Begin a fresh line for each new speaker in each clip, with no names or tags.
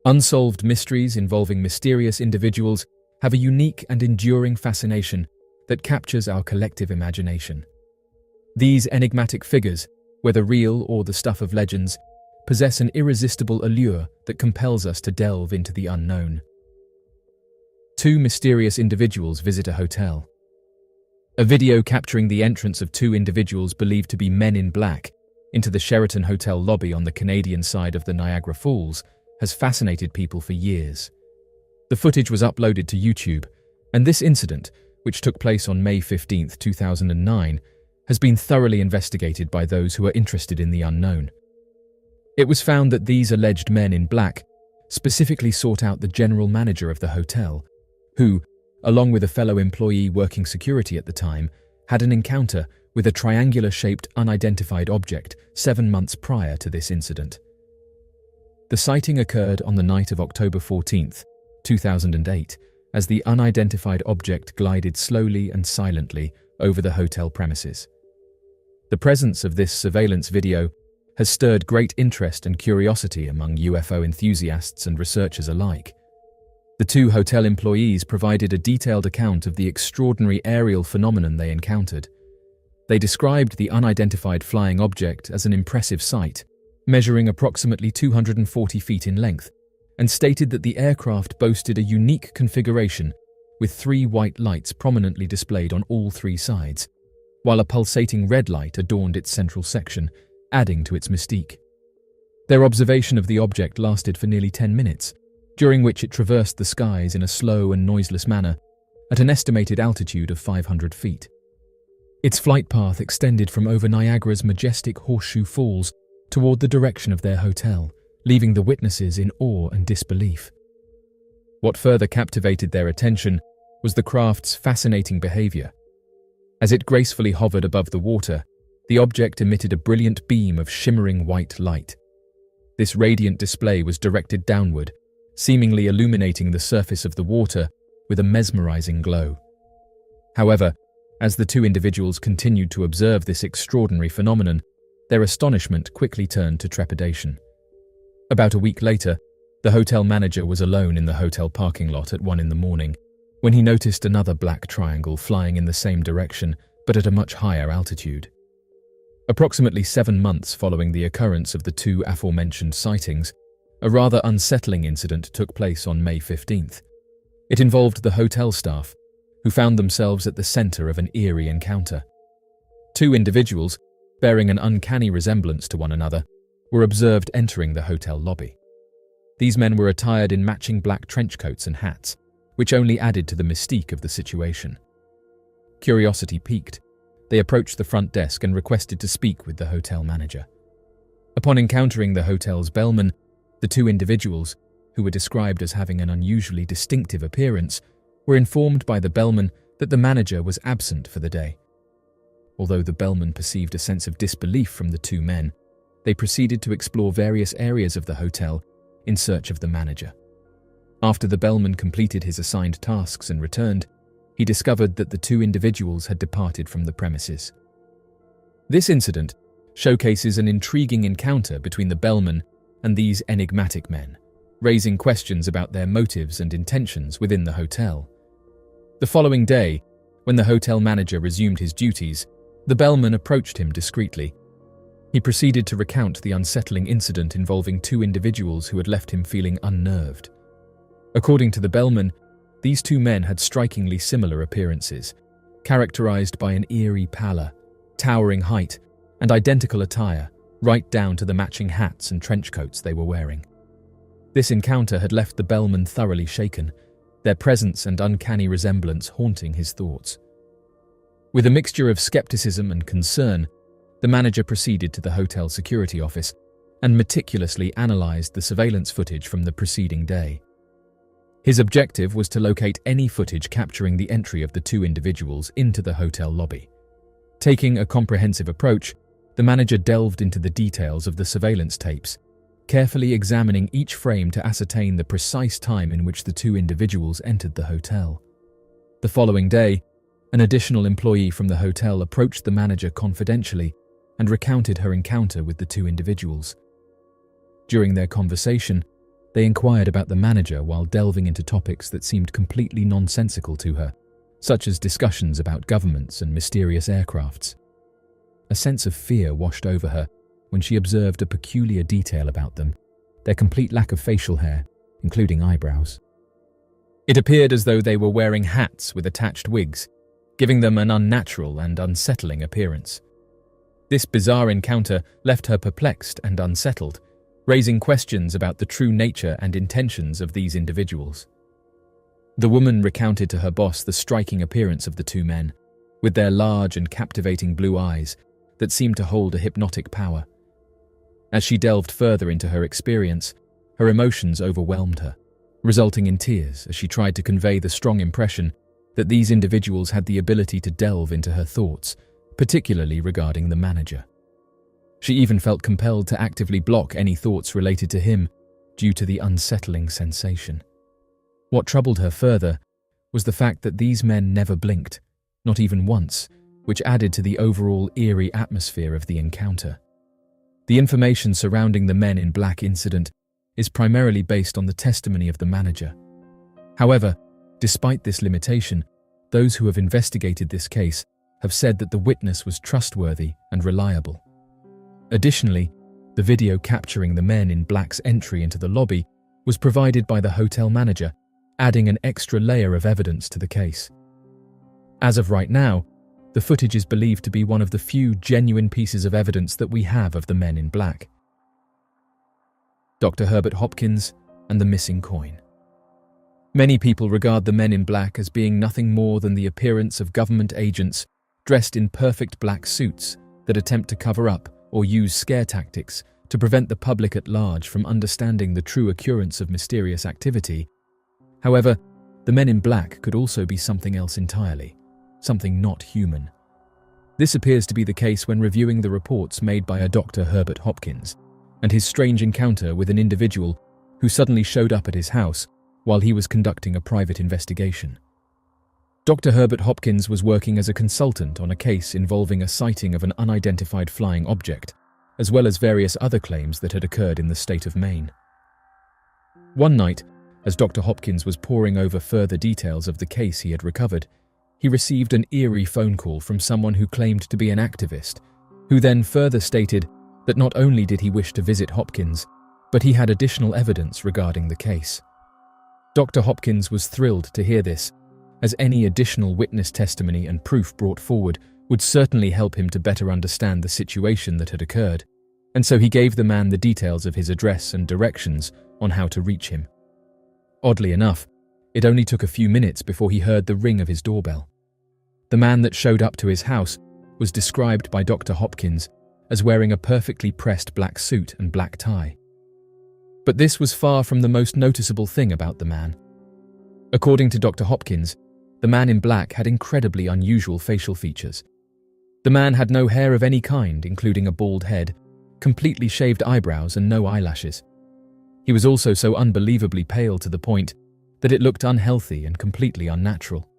Unsolved mysteries involving mysterious individuals have a unique and enduring fascination that captures our collective imagination. These enigmatic figures, whether real or the stuff of legends, possess an irresistible allure that compels us to delve into the unknown. Two mysterious individuals visit a hotel. A video capturing the entrance of two individuals believed to be men in black into the Sheraton Hotel lobby on the Canadian side of the Niagara Falls has fascinated people for years. The footage was uploaded to YouTube, and this incident, which took place on May 15, 2009, has been thoroughly investigated by those who are interested in the unknown. It was found that these alleged men in black specifically sought out the general manager of the hotel, who, along with a fellow employee working security at the time, had an encounter with a triangular-shaped unidentified object 7 months prior to this incident. The sighting occurred on the night of October 14, 2008, as the unidentified object glided slowly and silently over the hotel premises. The presence of this surveillance video has stirred great interest and curiosity among UFO enthusiasts and researchers alike. The two hotel employees provided a detailed account of the extraordinary aerial phenomenon they encountered. They described the unidentified flying object as an impressive sight, measuring approximately 240 feet in length, and stated that the aircraft boasted a unique configuration with 3 white lights prominently displayed on all 3 sides, while a pulsating red light adorned its central section, adding to its mystique. Their observation of the object lasted for nearly 10 minutes, during which it traversed the skies in a slow and noiseless manner at an estimated altitude of 500 feet. Its flight path extended from over Niagara's majestic Horseshoe Falls toward the direction of their hotel, leaving the witnesses in awe and disbelief. What further captivated their attention was the craft's fascinating behavior. As it gracefully hovered above the water, the object emitted a brilliant beam of shimmering white light. This radiant display was directed downward, seemingly illuminating the surface of the water with a mesmerizing glow. However, as the two individuals continued to observe this extraordinary phenomenon, their astonishment quickly turned to trepidation. About a week later, the hotel manager was alone in the hotel parking lot at 1 a.m. when he noticed another black triangle flying in the same direction but at a much higher altitude. Approximately 7 months following the occurrence of the two aforementioned sightings, a rather unsettling incident took place on May 15th. It involved the hotel staff, who found themselves at the center of an eerie encounter. Two individuals, bearing an uncanny resemblance to one another, were observed entering the hotel lobby. These men were attired in matching black trench coats and hats, which only added to the mystique of the situation. Curiosity piqued, they approached the front desk and requested to speak with the hotel manager. Upon encountering the hotel's bellman, the two individuals, who were described as having an unusually distinctive appearance, were informed by the bellman that the manager was absent for the day. Although the bellman perceived a sense of disbelief from the two men, they proceeded to explore various areas of the hotel in search of the manager. After the bellman completed his assigned tasks and returned, he discovered that the two individuals had departed from the premises. This incident showcases an intriguing encounter between the bellman and these enigmatic men, raising questions about their motives and intentions within the hotel. The following day, when the hotel manager resumed his duties, the bellman approached him discreetly. He proceeded to recount the unsettling incident involving two individuals who had left him feeling unnerved. According to the bellman, these two men had strikingly similar appearances, characterized by an eerie pallor, towering height, and identical attire, right down to the matching hats and trench coats they were wearing. This encounter had left the bellman thoroughly shaken, their presence and uncanny resemblance haunting his thoughts. With a mixture of skepticism and concern, the manager proceeded to the hotel security office and meticulously analyzed the surveillance footage from the preceding day. His objective was to locate any footage capturing the entry of the two individuals into the hotel lobby. Taking a comprehensive approach, the manager delved into the details of the surveillance tapes, carefully examining each frame to ascertain the precise time in which the two individuals entered the hotel. The following day, an additional employee from the hotel approached the manager confidentially and recounted her encounter with the two individuals. During their conversation, They inquired about the manager while delving into topics that seemed completely nonsensical to her, such as discussions about governments and mysterious aircrafts. A sense of fear washed over her when she observed a peculiar detail about them: their complete lack of facial hair, including eyebrows. It appeared as though they were wearing hats with attached wigs, giving them an unnatural and unsettling appearance. This bizarre encounter left her perplexed and unsettled, raising questions about the true nature and intentions of these individuals. The woman recounted to her boss the striking appearance of the two men, with their large and captivating blue eyes that seemed to hold a hypnotic power. As she delved further into her experience, her emotions overwhelmed her, resulting in tears as she tried to convey the strong impression that these individuals had the ability to delve into her thoughts, particularly regarding the manager. She even felt compelled to actively block any thoughts related to him due to the unsettling sensation. What troubled her further was the fact that these men never blinked, not even once, which added to the overall eerie atmosphere of the encounter. The information surrounding the Men in Black incident is primarily based on the testimony of the manager. However, despite this limitation, those who have investigated this case have said that the witness was trustworthy and reliable. Additionally, the video capturing the Men in Black's entry into the lobby was provided by the hotel manager, adding an extra layer of evidence to the case. As of right now, the footage is believed to be one of the few genuine pieces of evidence that we have of the Men in Black. Dr. Herbert Hopkins and the missing coin. Many people regard the Men in Black as being nothing more than the appearance of government agents dressed in perfect black suits that attempt to cover up or use scare tactics to prevent the public at large from understanding the true occurrence of mysterious activity. However, the Men in Black could also be something else entirely, something not human. This appears to be the case when reviewing the reports made by a Dr. Herbert Hopkins and his strange encounter with an individual who suddenly showed up at his house while he was conducting a private investigation. Dr. Herbert Hopkins was working as a consultant on a case involving a sighting of an unidentified flying object, as well as various other claims that had occurred in the state of Maine. One night, as Dr. Hopkins was poring over further details of the case he had recovered, he received an eerie phone call from someone who claimed to be an activist, who then further stated that not only did he wish to visit Hopkins, but he had additional evidence regarding the case. Dr. Hopkins was thrilled to hear this, as any additional witness testimony and proof brought forward would certainly help him to better understand the situation that had occurred, and so he gave the man the details of his address and directions on how to reach him. Oddly enough, it only took a few minutes before he heard the ring of his doorbell. The man that showed up to his house was described by Dr. Hopkins as wearing a perfectly pressed black suit and black tie. But this was far from the most noticeable thing about the man. According to Dr. Hopkins, the Man in Black had incredibly unusual facial features. The man had no hair of any kind, including a bald head, completely shaved eyebrows and no eyelashes. He was also so unbelievably pale to the point that it looked unhealthy and completely unnatural.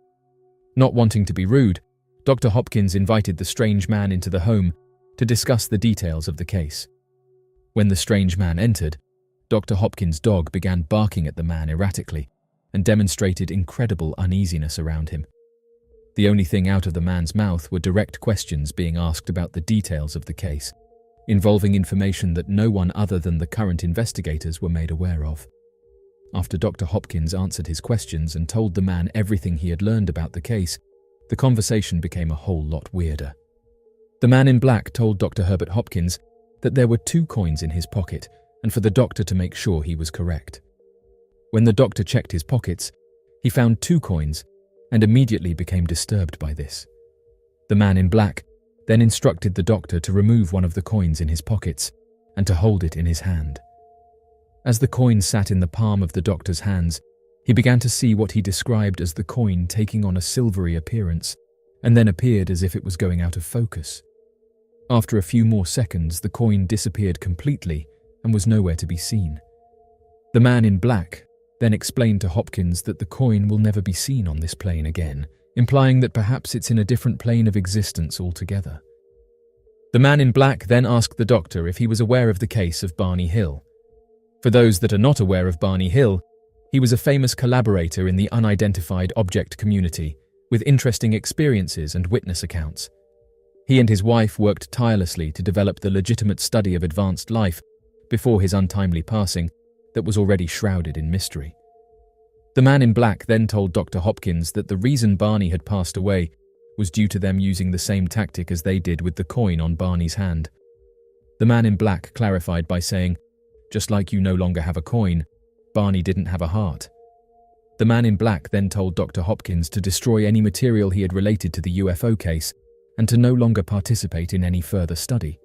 Not wanting to be rude, Dr. Hopkins invited the strange man into the home to discuss the details of the case. When the strange man entered, Dr. Hopkins' dog began barking at the man erratically and demonstrated incredible uneasiness around him. The only thing out of the man's mouth were direct questions being asked about the details of the case, involving information that no one other than the current investigators were made aware of. After Dr. Hopkins answered his questions and told the man everything he had learned about the case, the conversation became a whole lot weirder. The Man in Black told Dr. Herbert Hopkins that there were 2 coins in his pocket and for the doctor to make sure he was correct. When the doctor checked his pockets, he found 2 coins and immediately became disturbed by this. The Man in Black then instructed the doctor to remove one of the coins in his pockets and to hold it in his hand. As the coin sat in the palm of the doctor's hands, he began to see what he described as the coin taking on a silvery appearance and then appeared as if it was going out of focus. After a few more seconds, the coin disappeared completely and was nowhere to be seen. The Man in Black then explained to Hopkins that the coin will never be seen on this plane again, implying that perhaps it's in a different plane of existence altogether. The Man in Black then asked the doctor if he was aware of the case of Barney Hill. For those that are not aware of Barney Hill, he was a famous collaborator in the unidentified object community, with interesting experiences and witness accounts. He and his wife worked tirelessly to develop the legitimate study of advanced life before his untimely passing that was already shrouded in mystery. The man in black then told Dr. Hopkins that the reason Barney had passed away was due to them using the same tactic as they did with the coin on Barney's hand. The man in black clarified by saying, "Just like you no longer have a coin, Barney didn't have a heart." The man in black then told Dr. Hopkins to destroy any material he had related to the UFO case and to no longer participate in any further study.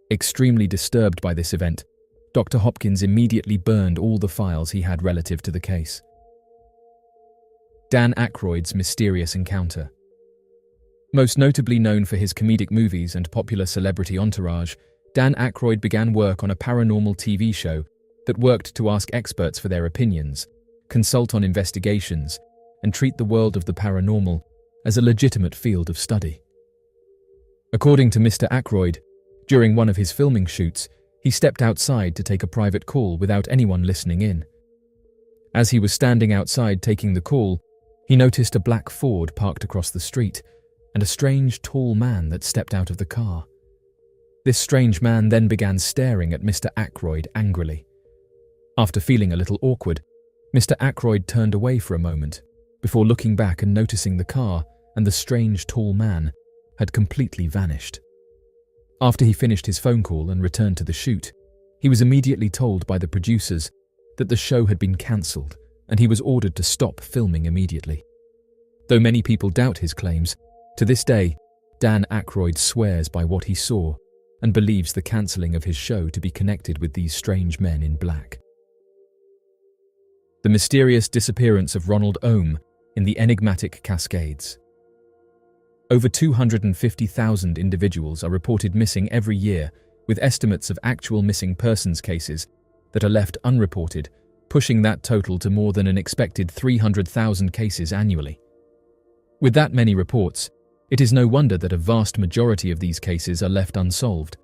Extremely disturbed by this event, Dr. Hopkins immediately burned all the files he had relative to the case. Dan Aykroyd's mysterious encounter. Most notably known for his comedic movies and popular celebrity entourage, Dan Aykroyd began work on a paranormal TV show that worked to ask experts for their opinions, consult on investigations, and treat the world of the paranormal as a legitimate field of study. According to Mr. Aykroyd, during one of his filming shoots, he stepped outside to take a private call without anyone listening in. As he was standing outside taking the call, he noticed a black Ford parked across the street and a strange, tall man that stepped out of the car. This strange man then began staring at Mr. Aykroyd angrily. After feeling a little awkward, Mr. Aykroyd turned away for a moment before looking back and noticing the car and the strange, tall man had completely vanished. After he finished his phone call and returned to the shoot, he was immediately told by the producers that the show had been cancelled and he was ordered to stop filming immediately. Though many people doubt his claims, to this day, Dan Aykroyd swears by what he saw and believes the cancelling of his show to be connected with these strange men in black. The mysterious disappearance of Ronald Ohm in the enigmatic Cascades. Over 250,000 individuals are reported missing every year, with estimates of actual missing persons cases that are left unreported, pushing that total to more than an expected 300,000 cases annually. With that many reports, it is no wonder that a vast majority of these cases are left unsolved.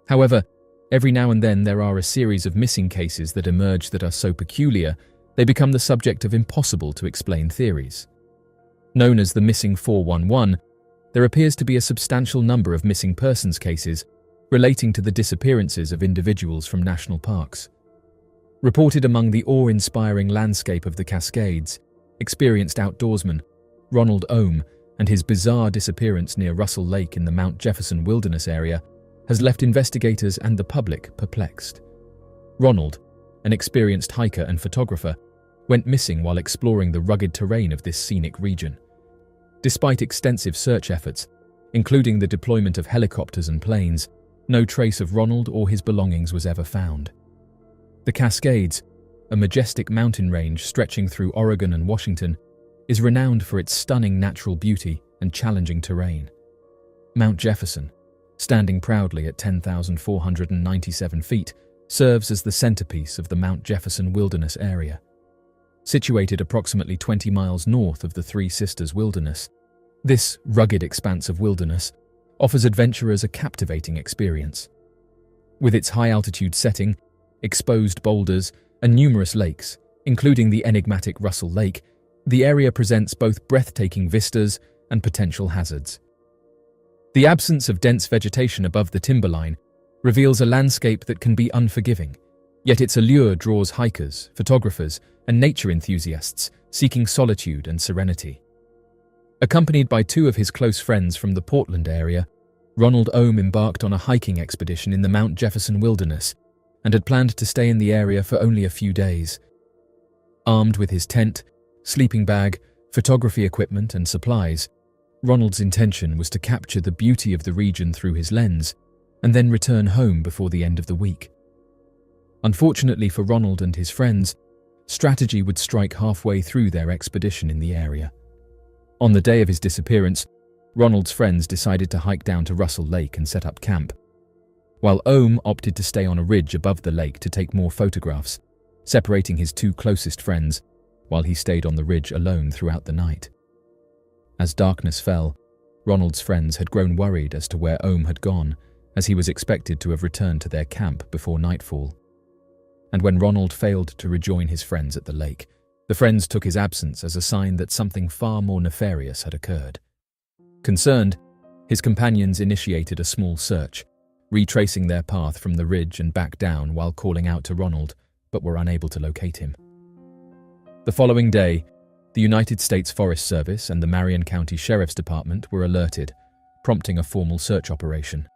However, every now and then there are a series of missing cases that emerge that are so peculiar they become the subject of impossible to explain theories. Known as the Missing 411, there appears to be a substantial number of missing persons cases relating to the disappearances of individuals from national parks. Reported among the awe-inspiring landscape of the Cascades, experienced outdoorsman Ronald Ohm and his bizarre disappearance near Russell Lake in the Mount Jefferson Wilderness area has left investigators and the public perplexed. Ronald, an experienced hiker and photographer, went missing while exploring the rugged terrain of this scenic region. Despite extensive search efforts, including the deployment of helicopters and planes, no trace of Ronald or his belongings was ever found. The Cascades, a majestic mountain range stretching through Oregon and Washington, is renowned for its stunning natural beauty and challenging terrain. Mount Jefferson, standing proudly at 10,497 feet, serves as the centerpiece of the Mount Jefferson Wilderness area. Situated approximately 20 miles north of the Three Sisters Wilderness, this rugged expanse of wilderness offers adventurers a captivating experience. With its high-altitude setting, exposed boulders, and numerous lakes, including the enigmatic Russell Lake, the area presents both breathtaking vistas and potential hazards. The absence of dense vegetation above the timberline reveals a landscape that can be unforgiving, yet its allure draws hikers, photographers, and nature enthusiasts seeking solitude and serenity. Accompanied by two of his close friends from the Portland area, Ronald Ohm embarked on a hiking expedition in the Mount Jefferson Wilderness and had planned to stay in the area for only a few days. Armed with his tent, sleeping bag, photography equipment, and supplies, Ronald's intention was to capture the beauty of the region through his lens and then return home before the end of the week. Unfortunately for Ronald and his friends, strategy would strike halfway through their expedition in the area. On the day of his disappearance, Ronald's friends decided to hike down to Russell Lake and set up camp, while Ohm opted to stay on a ridge above the lake to take more photographs, separating his two closest friends while he stayed on the ridge alone throughout the night. As darkness fell, Ronald's friends had grown worried as to where Ohm had gone, as he was expected to have returned to their camp before nightfall. and when Ronald failed to rejoin his friends at the lake, the friends took his absence as a sign that something far more nefarious had occurred. Concerned, his companions initiated a small search, retracing their path from the ridge and back down while calling out to Ronald, but were unable to locate him. The following day, the United States Forest Service and the Marion County Sheriff's Department were alerted, prompting a formal search operation.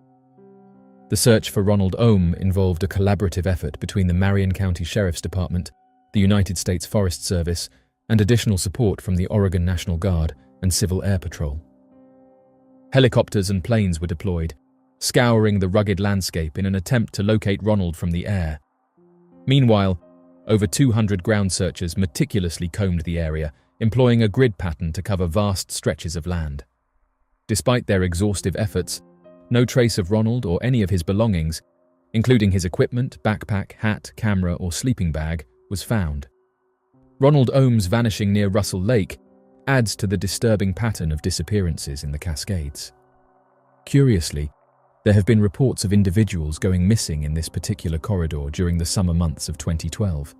The search for Ronald Ohm involved a collaborative effort between the Marion County Sheriff's Department, the United States Forest Service, and additional support from the Oregon National Guard and Civil Air Patrol. Helicopters and planes were deployed, scouring the rugged landscape in an attempt to locate Ronald from the air. Meanwhile, over 200 ground searchers meticulously combed the area, employing a grid pattern to cover vast stretches of land. Despite their exhaustive efforts, no trace of Ronald or any of his belongings, including his equipment, backpack, hat, camera, or sleeping bag, was found. Ronald Ohm's vanishing near Russell Lake adds to the disturbing pattern of disappearances in the Cascades. Curiously, there have been reports of individuals going missing in this particular corridor during the summer months of 2012.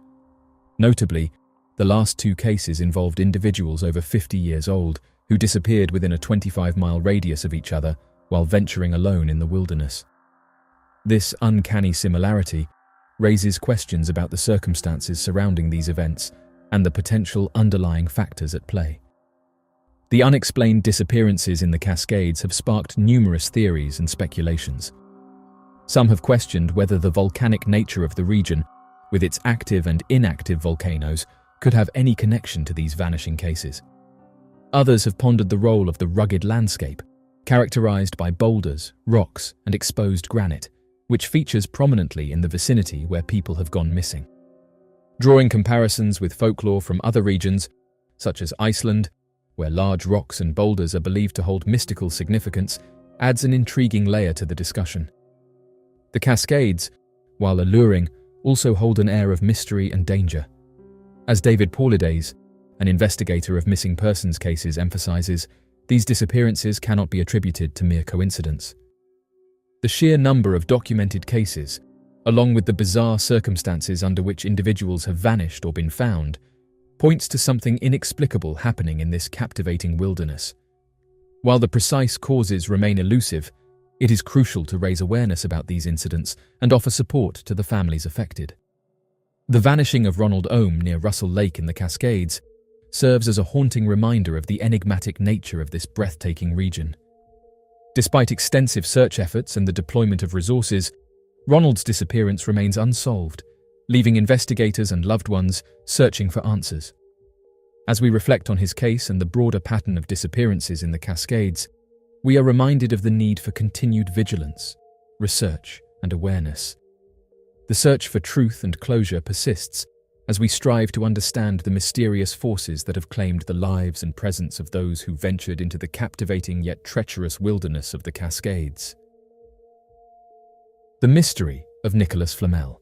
Notably, the last two cases involved individuals over 50 years old who disappeared within a 25-mile radius of each other while venturing alone in the wilderness. This uncanny similarity raises questions about the circumstances surrounding these events and the potential underlying factors at play. The unexplained disappearances in the Cascades have sparked numerous theories and speculations. Some have questioned whether the volcanic nature of the region, with its active and inactive volcanoes, could have any connection to these vanishing cases. Others have pondered the role of the rugged landscape, characterized by boulders, rocks, and exposed granite, which features prominently in the vicinity where people have gone missing. Drawing comparisons with folklore from other regions, such as Iceland, where large rocks and boulders are believed to hold mystical significance, adds an intriguing layer to the discussion. The Cascades, while alluring, also hold an air of mystery and danger. As David Paulides, an investigator of missing persons cases, emphasizes, these disappearances cannot be attributed to mere coincidence. The sheer number of documented cases, along with the bizarre circumstances under which individuals have vanished or been found, points to something inexplicable happening in this captivating wilderness. While the precise causes remain elusive, it is crucial to raise awareness about these incidents and offer support to the families affected. The vanishing of Ronald Ohm near Russell Lake in the Cascades serves as a haunting reminder of the enigmatic nature of this breathtaking region. Despite extensive search efforts and the deployment of resources, Ronald's disappearance remains unsolved, leaving investigators and loved ones searching for answers. As we reflect on his case and the broader pattern of disappearances in the Cascades, we are reminded of the need for continued vigilance, research, and awareness. The search for truth and closure persists as we strive to understand the mysterious forces that have claimed the lives and presence of those who ventured into the captivating yet treacherous wilderness of the Cascades. The mystery of Nicholas Flamel.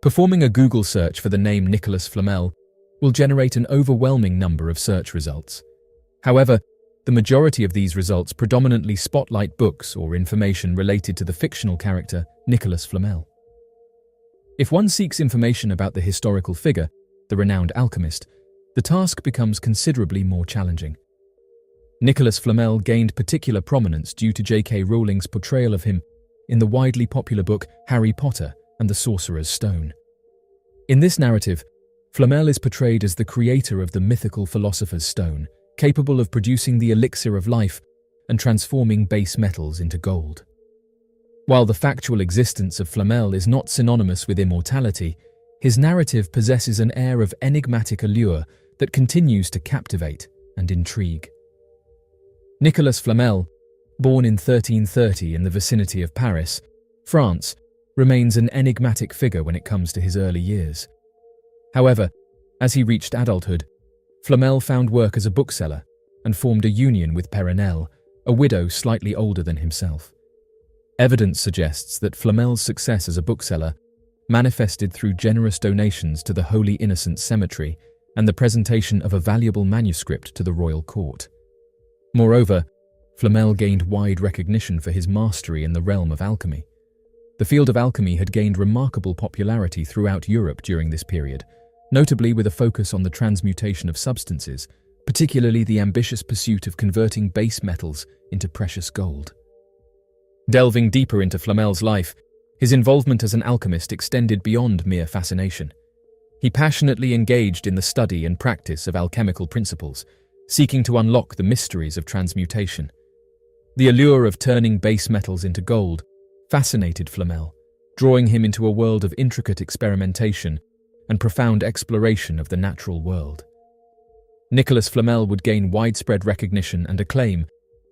Performing a Google search for the name Nicholas Flamel will generate an overwhelming number of search results. However, the majority of these results predominantly spotlight books or information related to the fictional character Nicholas Flamel. If one seeks information about the historical figure, the renowned alchemist, the task becomes considerably more challenging. Nicholas Flamel gained particular prominence due to J.K. Rowling's portrayal of him in the widely popular book Harry Potter and the Sorcerer's Stone. In this narrative, Flamel is portrayed as the creator of the mythical Philosopher's Stone, capable of producing the elixir of life and transforming base metals into gold. While the factual existence of Flamel is not synonymous with immortality, his narrative possesses an air of enigmatic allure that continues to captivate and intrigue. Nicholas Flamel, born in 1330 in the vicinity of Paris, France, remains an enigmatic figure when it comes to his early years. However, as he reached adulthood, Flamel found work as a bookseller and formed a union with Perenelle, a widow slightly older than himself. Evidence suggests that Flamel's success as a bookseller manifested through generous donations to the Holy Innocents Cemetery and the presentation of a valuable manuscript to the royal court. Moreover, Flamel gained wide recognition for his mastery in the realm of alchemy. The field of alchemy had gained remarkable popularity throughout Europe during this period, notably with a focus on the transmutation of substances, particularly the ambitious pursuit of converting base metals into precious gold. Delving deeper into Flamel's life, his involvement as an alchemist extended beyond mere fascination. He passionately engaged in the study and practice of alchemical principles, seeking to unlock the mysteries of transmutation. The allure of turning base metals into gold fascinated Flamel, drawing him into a world of intricate experimentation and profound exploration of the natural world. Nicholas Flamel would gain widespread recognition and acclaim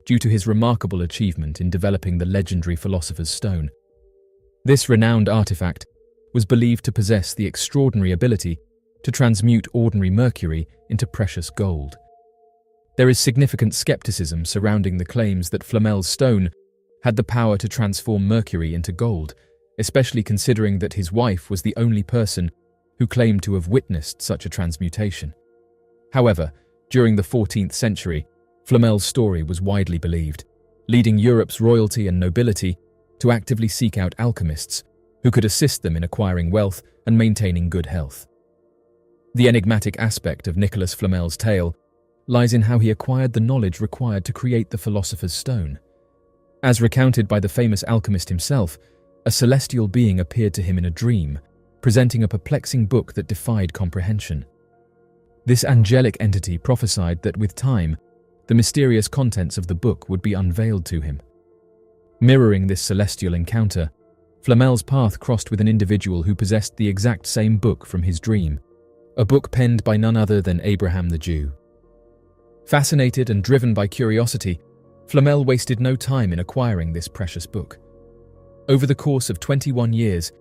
due to his remarkable achievement in developing the legendary Philosopher's Stone. This renowned artifact was believed to possess the extraordinary ability to transmute ordinary mercury into precious gold. There is significant skepticism surrounding the claims that Flamel's stone had the power to transform mercury into gold, especially considering that his wife was the only person who claimed to have witnessed such a transmutation. However, during the 14th century, Flamel's story was widely believed, leading Europe's royalty and nobility to actively seek out alchemists who could assist them in acquiring wealth and maintaining good health. The enigmatic aspect of Nicholas Flamel's tale lies in how he acquired the knowledge required to create the Philosopher's Stone. As recounted by the famous alchemist himself, a celestial being appeared to him in a dream, presenting a perplexing book that defied comprehension. This angelic entity prophesied that with time, the mysterious contents of the book would be unveiled to him. Mirroring this celestial encounter, Flamel's path crossed with an individual who possessed the exact same book from his dream, a book penned by none other than Abraham the Jew. Fascinated and driven by curiosity, Flamel wasted no time in acquiring this precious book. Over the course of 21 years,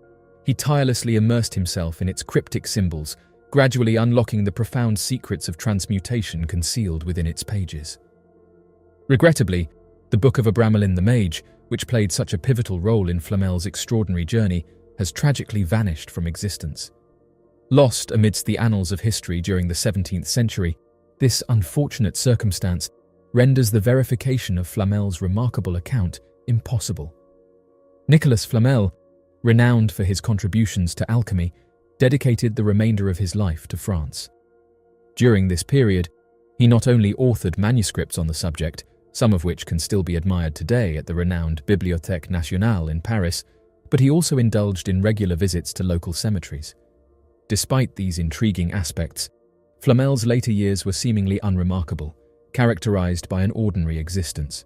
he tirelessly immersed himself in its cryptic symbols, gradually unlocking the profound secrets of transmutation concealed within its pages. Regrettably, the Book of Abramelin the Mage, which played such a pivotal role in Flamel's extraordinary journey, has tragically vanished from existence. Lost amidst the annals of history during the 17th century, this unfortunate circumstance renders the verification of Flamel's remarkable account impossible. Nicholas Flamel, renowned for his contributions to alchemy, dedicated the remainder of his life to France. During this period, he not only authored manuscripts on the subject, some of which can still be admired today at the renowned Bibliothèque Nationale in Paris, but he also indulged in regular visits to local cemeteries. Despite these intriguing aspects, Flamel's later years were seemingly unremarkable, characterized by an ordinary existence.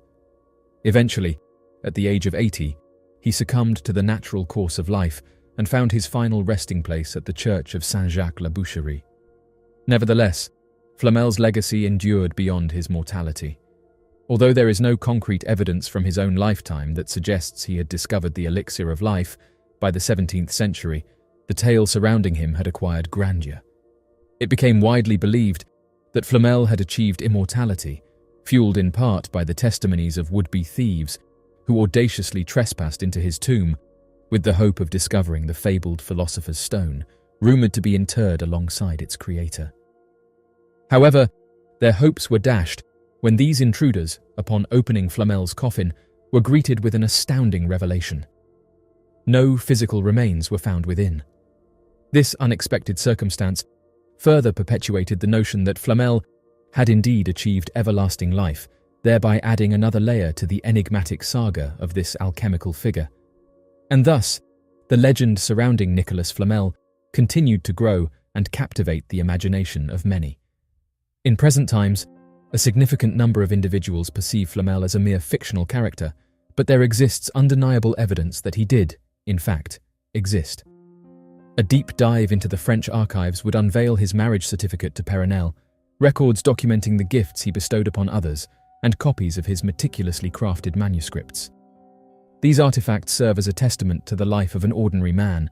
Eventually, at the age of 80, he succumbed to the natural course of life and found his final resting place at the Church of Saint-Jacques-la-Boucherie. Nevertheless, Flamel's legacy endured beyond his mortality. Although there is no concrete evidence from his own lifetime that suggests he had discovered the elixir of life, by the 17th century, the tale surrounding him had acquired grandeur. It became widely believed that Flamel had achieved immortality, fueled in part by the testimonies of would-be thieves who audaciously trespassed into his tomb with the hope of discovering the fabled Philosopher's Stone, rumoured to be interred alongside its creator. However, their hopes were dashed when these intruders, upon opening Flamel's coffin, were greeted with an astounding revelation. No physical remains were found within. This unexpected circumstance further perpetuated the notion that Flamel had indeed achieved everlasting life, thereby adding another layer to the enigmatic saga of this alchemical figure. And thus, the legend surrounding Nicholas Flamel continued to grow and captivate the imagination of many. In present times, a significant number of individuals perceive Flamel as a mere fictional character, but there exists undeniable evidence that he did, in fact, exist. A deep dive into the French archives would unveil his marriage certificate to Perenelle, records documenting the gifts he bestowed upon others, and copies of his meticulously crafted manuscripts. These artifacts serve as a testament to the life of an ordinary man,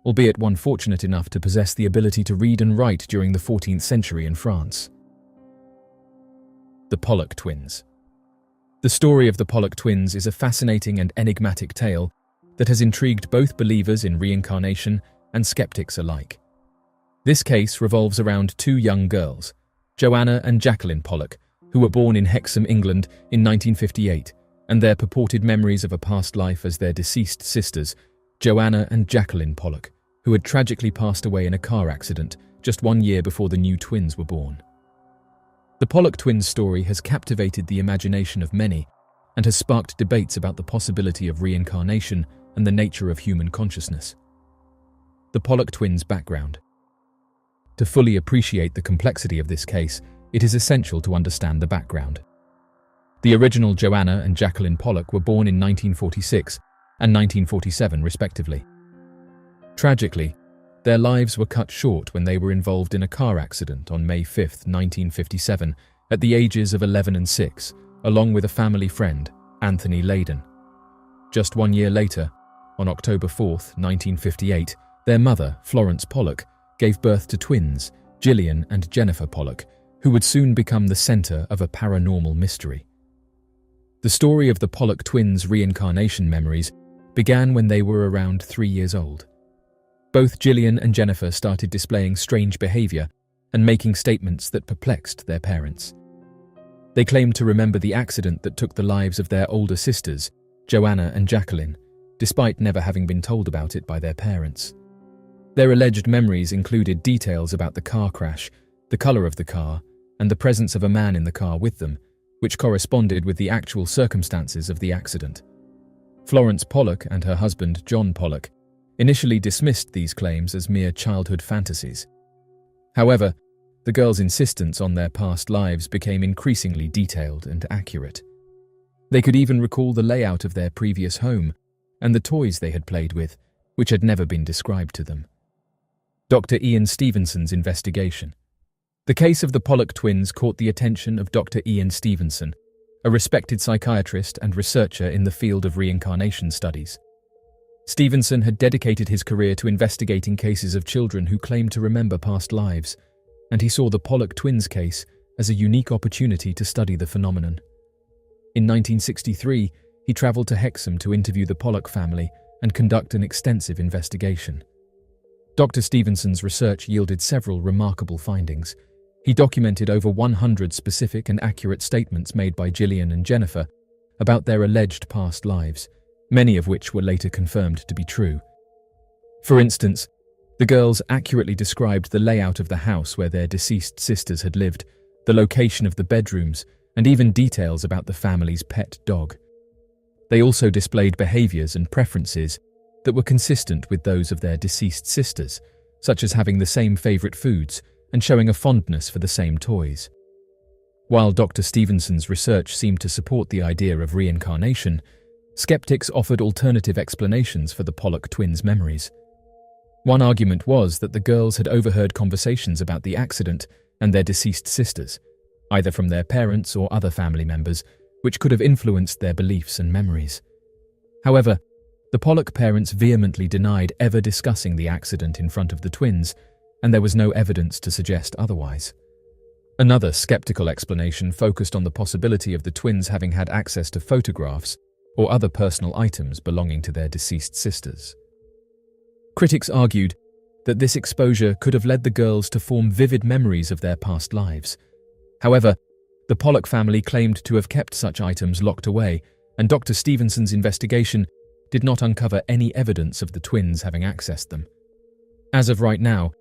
albeit one fortunate enough to possess the ability to read and write during the 14th century in France. The Pollock twins. The story of the Pollock twins is a fascinating and enigmatic tale that has intrigued both believers in reincarnation and skeptics alike. This case revolves around two young girls, Joanna and Jacqueline Pollock, who were born in Hexham, England in 1958, and their purported memories of a past life as their deceased sisters Joanna and Jacqueline Pollock, who had tragically passed away in a car accident just 1 year before the new twins were born. The Pollock twins' story has captivated the imagination of many and has sparked debates about the possibility of reincarnation and the nature of human consciousness. The Pollock twins' background. To fully appreciate the complexity of this case, it is essential to understand the background. The original Joanna and Jacqueline Pollock were born in 1946 and 1947 respectively. Tragically, their lives were cut short when they were involved in a car accident on May 5, 1957, at the ages of 11 and 6, along with a family friend, Anthony Layden. Just 1 year later, on October 4, 1958, their mother, Florence Pollock, gave birth to twins, Gillian and Jennifer Pollock, who would soon become the center of a paranormal mystery. The story of the Pollock twins' reincarnation memories began when they were around 3 years old. Both Gillian and Jennifer started displaying strange behavior and making statements that perplexed their parents. They claimed to remember the accident that took the lives of their older sisters, Joanna and Jacqueline, despite never having been told about it by their parents. Their alleged memories included details about the car crash, the color of the car, and the presence of a man in the car with them, which corresponded with the actual circumstances of the accident. Florence Pollock and her husband, John Pollock, initially dismissed these claims as mere childhood fantasies. However, the girls' insistence on their past lives became increasingly detailed and accurate. They could even recall the layout of their previous home and the toys they had played with, which had never been described to them. Dr. Ian Stevenson's investigation. The case of the Pollock twins caught the attention of Dr. Ian Stevenson, a respected psychiatrist and researcher in the field of reincarnation studies. Stevenson had dedicated his career to investigating cases of children who claimed to remember past lives, and he saw the Pollock twins case as a unique opportunity to study the phenomenon. In 1963, he traveled to Hexham to interview the Pollock family and conduct an extensive investigation. Dr. Stevenson's research yielded several remarkable findings. He documented over 100 specific and accurate statements made by Gillian and Jennifer about their alleged past lives, many of which were later confirmed to be true. For instance, the girls accurately described the layout of the house where their deceased sisters had lived, the location of the bedrooms, and even details about the family's pet dog. They also displayed behaviors and preferences that were consistent with those of their deceased sisters, such as having the same favorite foods and showing a fondness for the same toys. While Dr. Stevenson's research seemed to support the idea of reincarnation, skeptics offered alternative explanations for the Pollock twins' memories. One argument was that the girls had overheard conversations about the accident and their deceased sisters, either from their parents or other family members, which could have influenced their beliefs and memories. However, the Pollock parents vehemently denied ever discussing the accident in front of the twins, and there was no evidence to suggest otherwise. Another skeptical explanation focused on the possibility of the twins having had access to photographs or other personal items belonging to their deceased sisters. Critics argued that this exposure could have led the girls to form vivid memories of their past lives. However, the Pollock family claimed to have kept such items locked away, and Dr. Stevenson's investigation did not uncover any evidence of the twins having accessed them. As of right now,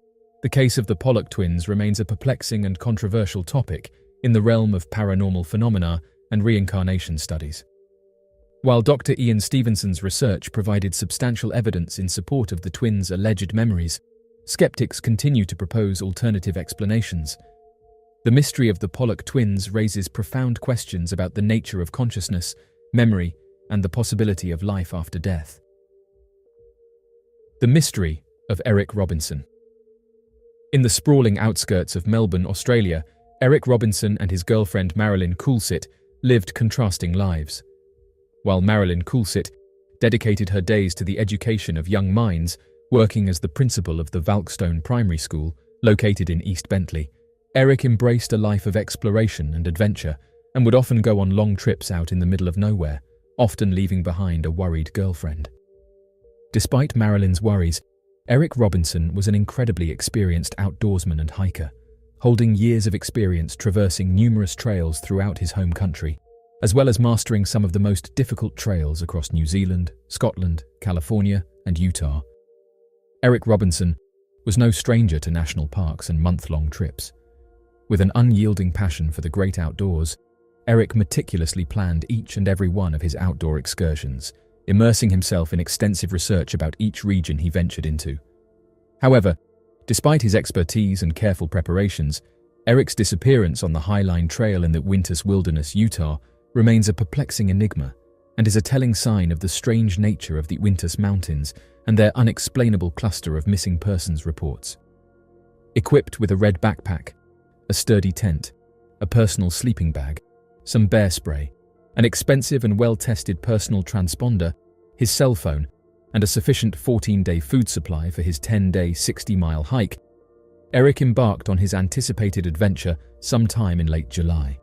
the case of the Pollock twins remains a perplexing and controversial topic in the realm of paranormal phenomena and reincarnation studies. While Dr. Ian Stevenson's research provided substantial evidence in support of the twins' alleged memories, skeptics continue to propose alternative explanations. The mystery of the Pollock twins raises profound questions about the nature of consciousness, memory, and the possibility of life after death. The mystery of Eric Robinson. In the sprawling outskirts of Melbourne, Australia, Eric Robinson and his girlfriend Marilyn Coulsett lived contrasting lives. While Marilyn Coulsett dedicated her days to the education of young minds, working as the principal of the Valkstone Primary School, located in East Bentley, Eric embraced a life of exploration and adventure and would often go on long trips out in the middle of nowhere, often leaving behind a worried girlfriend. Despite Marilyn's worries, Eric Robinson was an incredibly experienced outdoorsman and hiker, holding years of experience traversing numerous trails throughout his home country, as well as mastering some of the most difficult trails across New Zealand, Scotland, California, and Utah. Eric Robinson was no stranger to national parks and month-long trips. With an unyielding passion for the great outdoors, Eric meticulously planned each and every one of his outdoor excursions, immersing himself in extensive research about each region he ventured into. However, despite his expertise and careful preparations, Eric's disappearance on the Highline Trail in the Winters Wilderness, Utah, remains a perplexing enigma and is a telling sign of the strange nature of the Winters Mountains and their unexplainable cluster of missing persons reports. Equipped with a red backpack, a sturdy tent, a personal sleeping bag, some bear spray, an expensive and well-tested personal transponder, his cell phone, and a sufficient 14-day food supply for his 10-day, 60-mile hike, Eric embarked on his anticipated adventure sometime in late July.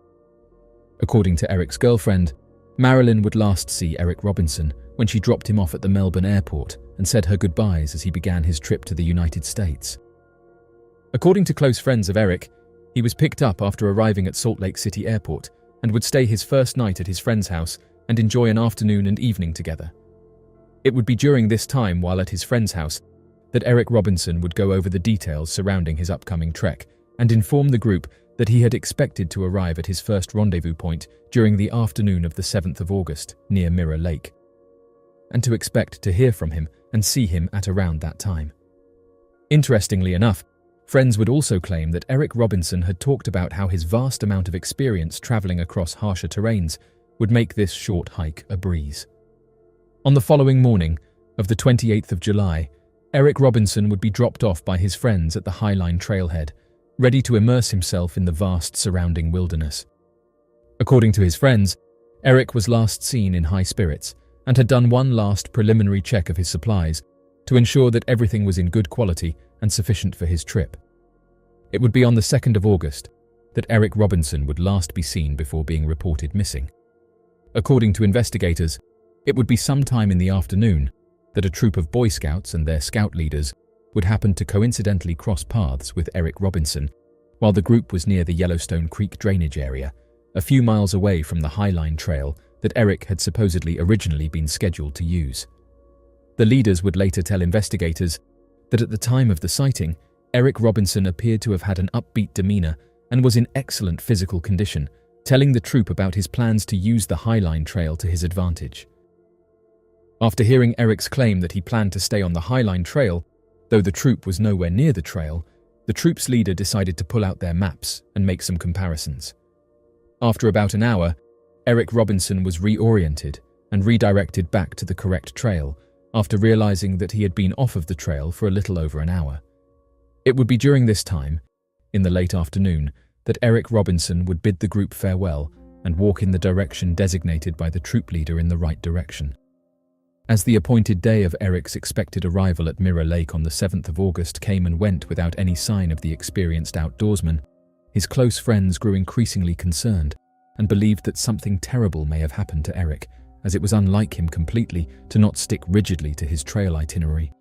According to Eric's girlfriend, Marilyn would last see Eric Robinson when she dropped him off at the Melbourne airport and said her goodbyes as he began his trip to the United States. According to close friends of Eric, he was picked up after arriving at Salt Lake City Airport and would stay his first night at his friend's house and enjoy an afternoon and evening together. It would be during this time, while at his friend's house, that Eric Robinson would go over the details surrounding his upcoming trek and inform the group that he had expected to arrive at his first rendezvous point during the afternoon of the 7th of August near Mirror Lake, and to expect to hear from him and see him at around that time. Interestingly enough, friends would also claim that Eric Robinson had talked about how his vast amount of experience traveling across harsher terrains would make this short hike a breeze. On the following morning of the 28th of July, Eric Robinson would be dropped off by his friends at the Highline trailhead, ready to immerse himself in the vast surrounding wilderness. According to his friends, Eric was last seen in high spirits and had done one last preliminary check of his supplies to ensure that everything was in good quality and sufficient for his trip. It would be on the 2nd of August that Eric Robinson would last be seen before being reported missing. According to investigators, it would be sometime in the afternoon that a troop of Boy Scouts and their scout leaders would happen to coincidentally cross paths with Eric Robinson while the group was near the Yellowstone Creek drainage area, a few miles away from the Highline Trail that Eric had supposedly originally been scheduled to use. The leaders would later tell investigators that at the time of the sighting, Eric Robinson appeared to have had an upbeat demeanor and was in excellent physical condition, telling the troop about his plans to use the Highline Trail to his advantage. After hearing Eric's claim that he planned to stay on the Highline Trail, though the troop was nowhere near the trail, the troop's leader decided to pull out their maps and make some comparisons. After about an hour, Eric Robinson was reoriented and redirected back to the correct trail after realizing that he had been off of the trail for a little over an hour. It would be during this time, in the late afternoon, that Eric Robinson would bid the group farewell and walk in the direction designated by the troop leader in the right direction. As the appointed day of Eric's expected arrival at Mirror Lake on the 7th of August came and went without any sign of the experienced outdoorsman, his close friends grew increasingly concerned and believed that something terrible may have happened to Eric, as it was unlike him completely to not stick rigidly to his trail itinerary.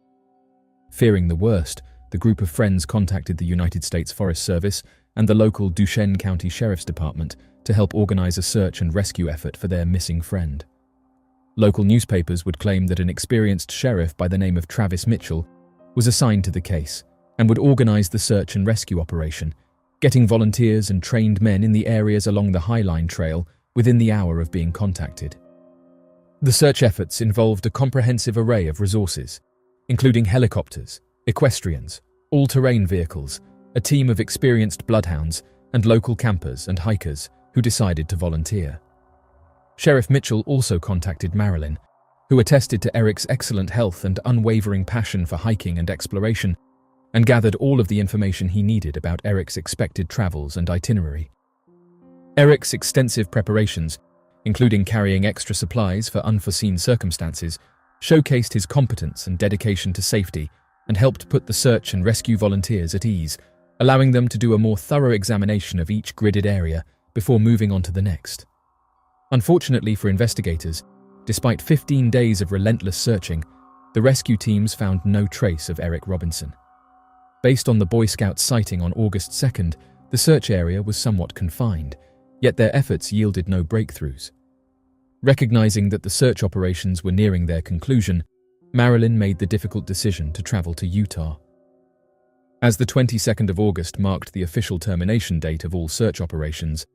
Fearing the worst, the group of friends contacted the United States Forest Service and the local Duchesne County Sheriff's Department to help organize a search and rescue effort for their missing friend. Local newspapers would claim that an experienced sheriff by the name of Travis Mitchell was assigned to the case and would organize the search and rescue operation, getting volunteers and trained men in the areas along the Highline Trail within the hour of being contacted. The search efforts involved a comprehensive array of resources, including helicopters, equestrians, all-terrain vehicles, a team of experienced bloodhounds, and local campers and hikers who decided to volunteer. Sheriff Mitchell also contacted Marilyn, who attested to Eric's excellent health and unwavering passion for hiking and exploration, and gathered all of the information he needed about Eric's expected travels and itinerary. Eric's extensive preparations, including carrying extra supplies for unforeseen circumstances, showcased his competence and dedication to safety and helped put the search and rescue volunteers at ease, allowing them to do a more thorough examination of each gridded area before moving on to the next. Unfortunately for investigators, despite 15 days of relentless searching, the rescue teams found no trace of Eric Robinson. Based on the Boy Scouts' sighting on August 2nd, the search area was somewhat confined, yet their efforts yielded no breakthroughs. Recognizing that the search operations were nearing their conclusion, Marilyn made the difficult decision to travel to Utah. As the 22nd of August marked the official termination date of all search operations,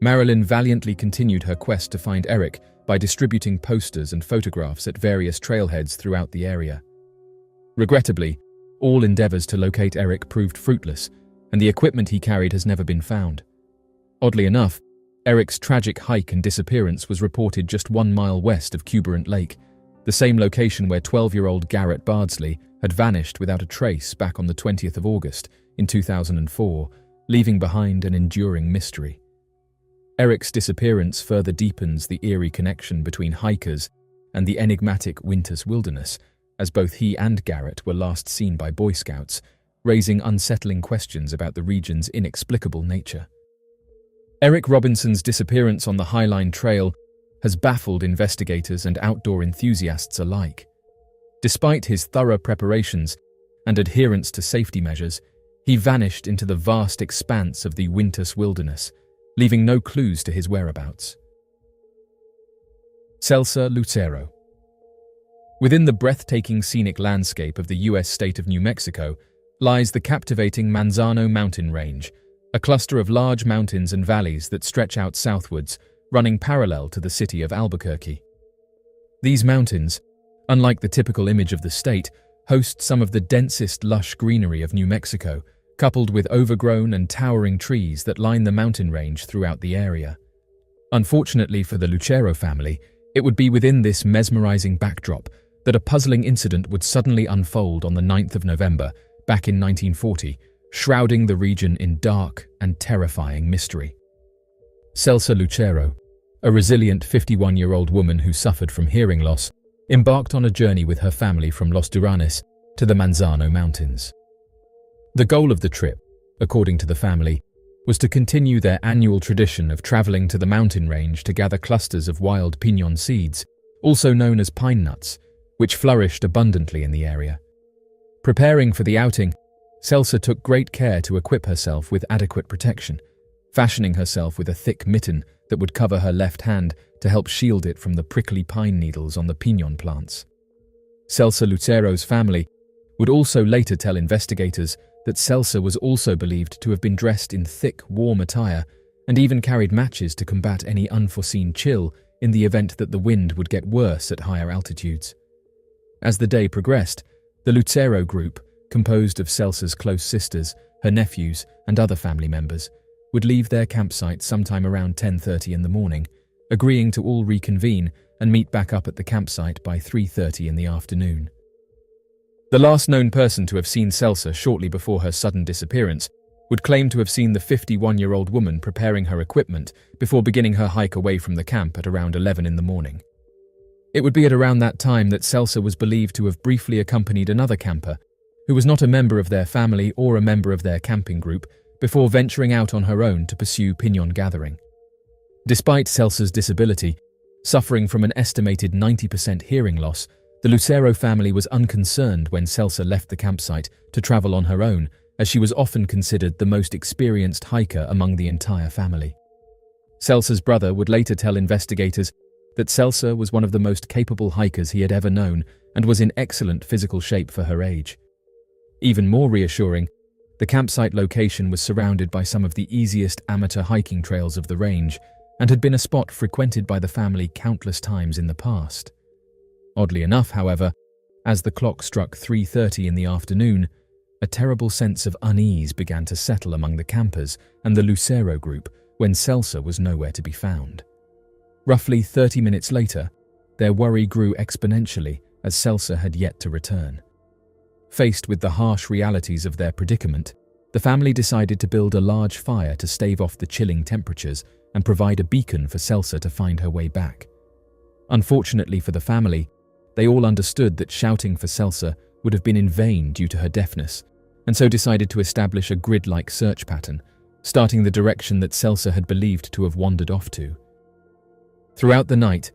Marilyn valiantly continued her quest to find Eric by distributing posters and photographs at various trailheads throughout the area. Regrettably, all endeavors to locate Eric proved fruitless, and the equipment he carried has never been found. Oddly enough, Eric's tragic hike and disappearance was reported just 1 mile west of Cuberant Lake, the same location where 12-year-old Garrett Bardsley had vanished without a trace back on the 20th of August in 2004, leaving behind an enduring mystery. Eric's disappearance further deepens the eerie connection between hikers and the enigmatic Winters Wilderness, as both he and Garrett were last seen by Boy Scouts, raising unsettling questions about the region's inexplicable nature. Eric Robinson's disappearance on the Highline Trail has baffled investigators and outdoor enthusiasts alike. Despite his thorough preparations and adherence to safety measures, he vanished into the vast expanse of the Winters Wilderness, leaving no clues to his whereabouts. Celsa Lucero. Within the breathtaking scenic landscape of the U.S. state of New Mexico lies the captivating Manzano mountain range, a cluster of large mountains and valleys that stretch out southwards, running parallel to the city of Albuquerque. These mountains, unlike the typical image of the state, host some of the densest lush greenery of New Mexico, coupled with overgrown and towering trees that line the mountain range throughout the area. Unfortunately for the Lucero family, it would be within this mesmerizing backdrop that a puzzling incident would suddenly unfold on the 9th of November, back in 1940, shrouding the region in dark and terrifying mystery. Celsa Lucero, a resilient 51-year-old woman who suffered from hearing loss, embarked on a journey with her family from Los Duranes to the Manzano Mountains. The goal of the trip, according to the family, was to continue their annual tradition of traveling to the mountain range to gather clusters of wild piñon seeds, also known as pine nuts, which flourished abundantly in the area. Preparing for the outing, Celsa took great care to equip herself with adequate protection, fashioning herself with a thick mitten that would cover her left hand to help shield it from the prickly pine needles on the piñon plants. Celsa Lucero's family would also later tell investigators that Celsa was also believed to have been dressed in thick, warm attire and even carried matches to combat any unforeseen chill in the event that the wind would get worse at higher altitudes. As the day progressed, the Lucero group, composed of Celsa's close sisters, her nephews, and other family members, would leave their campsite sometime around 10:30 in the morning, agreeing to all reconvene and meet back up at the campsite by 3:30 in the afternoon. The last known person to have seen Celsa shortly before her sudden disappearance would claim to have seen the 51-year-old woman preparing her equipment before beginning her hike away from the camp at around 11 in the morning. It would be at around that time that Celsa was believed to have briefly accompanied another camper, who was not a member of their family or a member of their camping group, before venturing out on her own to pursue piñon gathering. Despite Celsa's disability, suffering from an estimated 90% hearing loss, the Lucero family was unconcerned when Celsa left the campsite to travel on her own, as she was often considered the most experienced hiker among the entire family. Celsa's brother would later tell investigators that Celsa was one of the most capable hikers he had ever known and was in excellent physical shape for her age. Even more reassuring, the campsite location was surrounded by some of the easiest amateur hiking trails of the range and had been a spot frequented by the family countless times in the past. Oddly enough, however, as the clock struck 3:30 in the afternoon, a terrible sense of unease began to settle among the campers and the Lucero group when Celsa was nowhere to be found. Roughly 30 minutes later, their worry grew exponentially as Celsa had yet to return. Faced with the harsh realities of their predicament, the family decided to build a large fire to stave off the chilling temperatures and provide a beacon for Celsa to find her way back. Unfortunately for the family, they all understood that shouting for Celsa would have been in vain due to her deafness, and so decided to establish a grid-like search pattern, starting the direction that Celsa had believed to have wandered off to. Throughout the night,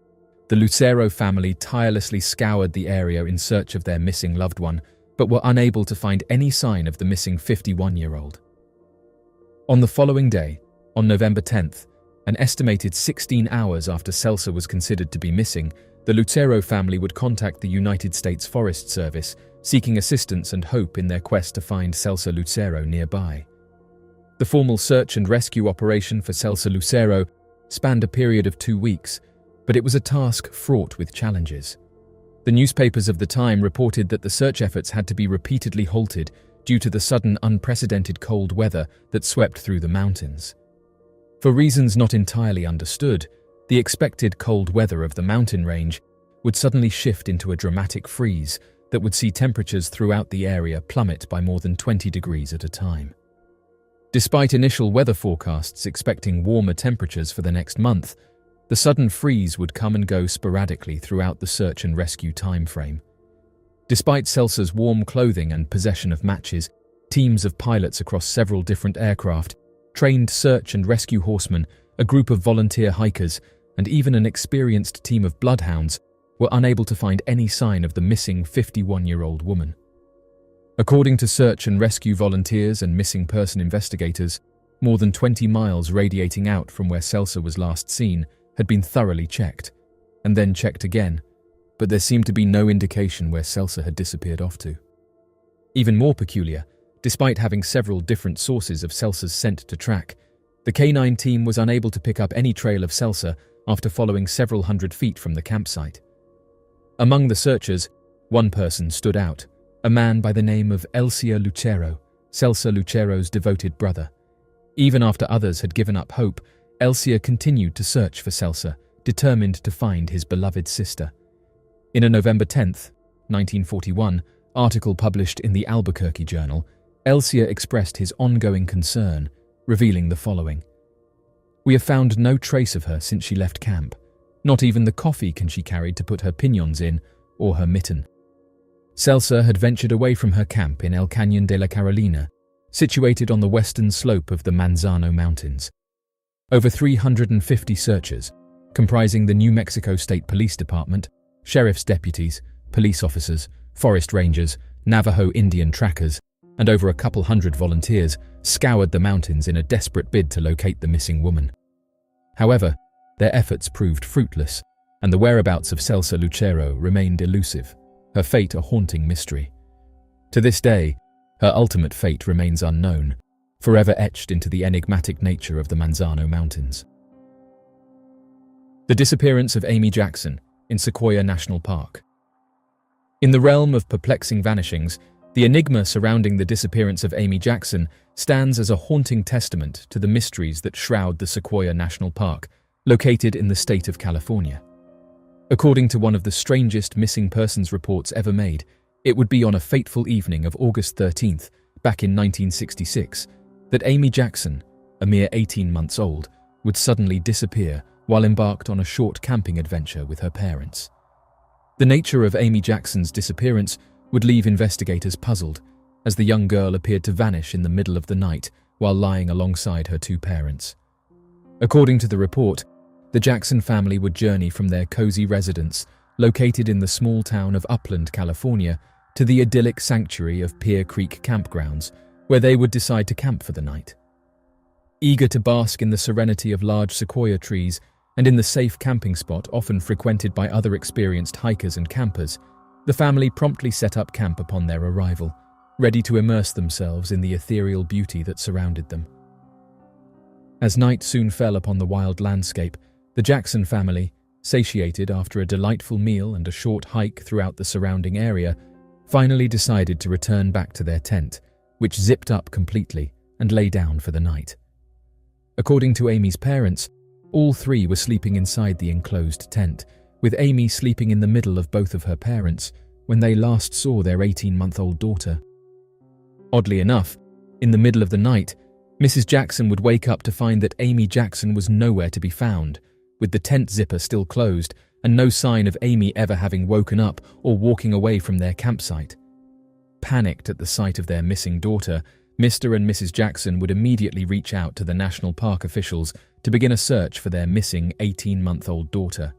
the Lucero family tirelessly scoured the area in search of their missing loved one, but were unable to find any sign of the missing 51-year-old. On the following day, on November 10th, an estimated 16 hours after Celsa was considered to be missing, the Lucero family would contact the United States Forest Service, seeking assistance and hope in their quest to find Celsa Lucero nearby. The formal search and rescue operation for Celsa Lucero spanned a period of 2 weeks, but it was a task fraught with challenges. The newspapers of the time reported that the search efforts had to be repeatedly halted due to the sudden unprecedented cold weather that swept through the mountains. For reasons not entirely understood, the expected cold weather of the mountain range would suddenly shift into a dramatic freeze that would see temperatures throughout the area plummet by more than 20 degrees at a time. Despite initial weather forecasts expecting warmer temperatures for the next month, the sudden freeze would come and go sporadically throughout the search and rescue timeframe. Despite Celsa's warm clothing and possession of matches, teams of pilots across several different aircraft, trained search and rescue horsemen, a group of volunteer hikers, and even an experienced team of bloodhounds were unable to find any sign of the missing 51-year-old woman. According to search and rescue volunteers and missing person investigators, more than 20 miles radiating out from where Celsa was last seen had been thoroughly checked, and then checked again, but there seemed to be no indication where Celsa had disappeared off to. Even more peculiar, despite having several different sources of Celsa's scent to track, the K9 team was unable to pick up any trail of Celsa after following several hundred feet from the campsite. Among the searchers, one person stood out, a man by the name of Elsia Lucero, Celsa Lucero's devoted brother. Even after others had given up hope, Elsia continued to search for Celsa, determined to find his beloved sister. In a November 10, 1941, article published in the Albuquerque Journal, Elsia expressed his ongoing concern, revealing the following: "We have found no trace of her since she left camp. Not even the coffee can she carried to put her piñons in, or her mitten." Celsa had ventured away from her camp in El Cañón de la Carolina, situated on the western slope of the Manzano Mountains. Over 350 searchers, comprising the New Mexico State Police Department, sheriff's deputies, police officers, forest rangers, Navajo Indian trackers, and over a couple hundred volunteers, scoured the mountains in a desperate bid to locate the missing woman. However, their efforts proved fruitless, and the whereabouts of Celsa Lucero remained elusive, her fate a haunting mystery. To this day, her ultimate fate remains unknown, forever etched into the enigmatic nature of the Manzano Mountains. The disappearance of Amy Jackson in Sequoia National Park. In the realm of perplexing vanishings, the enigma surrounding the disappearance of Amy Jackson stands as a haunting testament to the mysteries that shroud the Sequoia National Park, located in the state of California. According to one of the strangest missing persons reports ever made, it would be on a fateful evening of August 13th, back in 1966, that Amy Jackson, a mere 18 months old, would suddenly disappear while embarked on a short camping adventure with her parents. The nature of Amy Jackson's disappearance would leave investigators puzzled, as the young girl appeared to vanish in the middle of the night while lying alongside her two parents. According to the report, the Jackson family would journey from their cozy residence, located in the small town of Upland, California, to the idyllic sanctuary of Pier Creek Campgrounds, where they would decide to camp for the night. Eager to bask in the serenity of large sequoia trees and in the safe camping spot often frequented by other experienced hikers and campers, the family promptly set up camp upon their arrival, ready to immerse themselves in the ethereal beauty that surrounded them. As night soon fell upon the wild landscape, the Jackson family, satiated after a delightful meal and a short hike throughout the surrounding area, finally decided to return back to their tent, which zipped up completely, and lay down for the night. According to Amy's parents, all three were sleeping inside the enclosed tent, with Amy sleeping in the middle of both of her parents when they last saw their 18-month-old daughter. Oddly enough, in the middle of the night, Mrs. Jackson would wake up to find that Amy Jackson was nowhere to be found, with the tent zipper still closed and no sign of Amy ever having woken up or walking away from their campsite. Panicked at the sight of their missing daughter, Mr. and Mrs. Jackson would immediately reach out to the national park officials to begin a search for their missing 18-month-old daughter.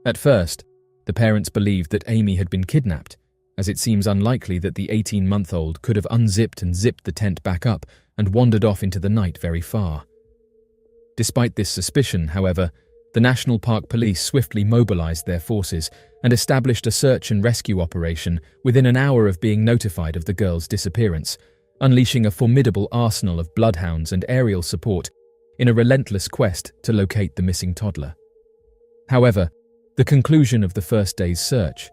At first, the parents believed that Amy had been kidnapped, as it seems unlikely that the 18-month-old could have unzipped and zipped the tent back up and wandered off into the night very far. Despite this suspicion, however, The National Park Police swiftly mobilized their forces and established a search and rescue operation within an hour of being notified of the girl's disappearance, unleashing a formidable arsenal of bloodhounds and aerial support in a relentless quest to locate the missing toddler. However, the conclusion of the first day's search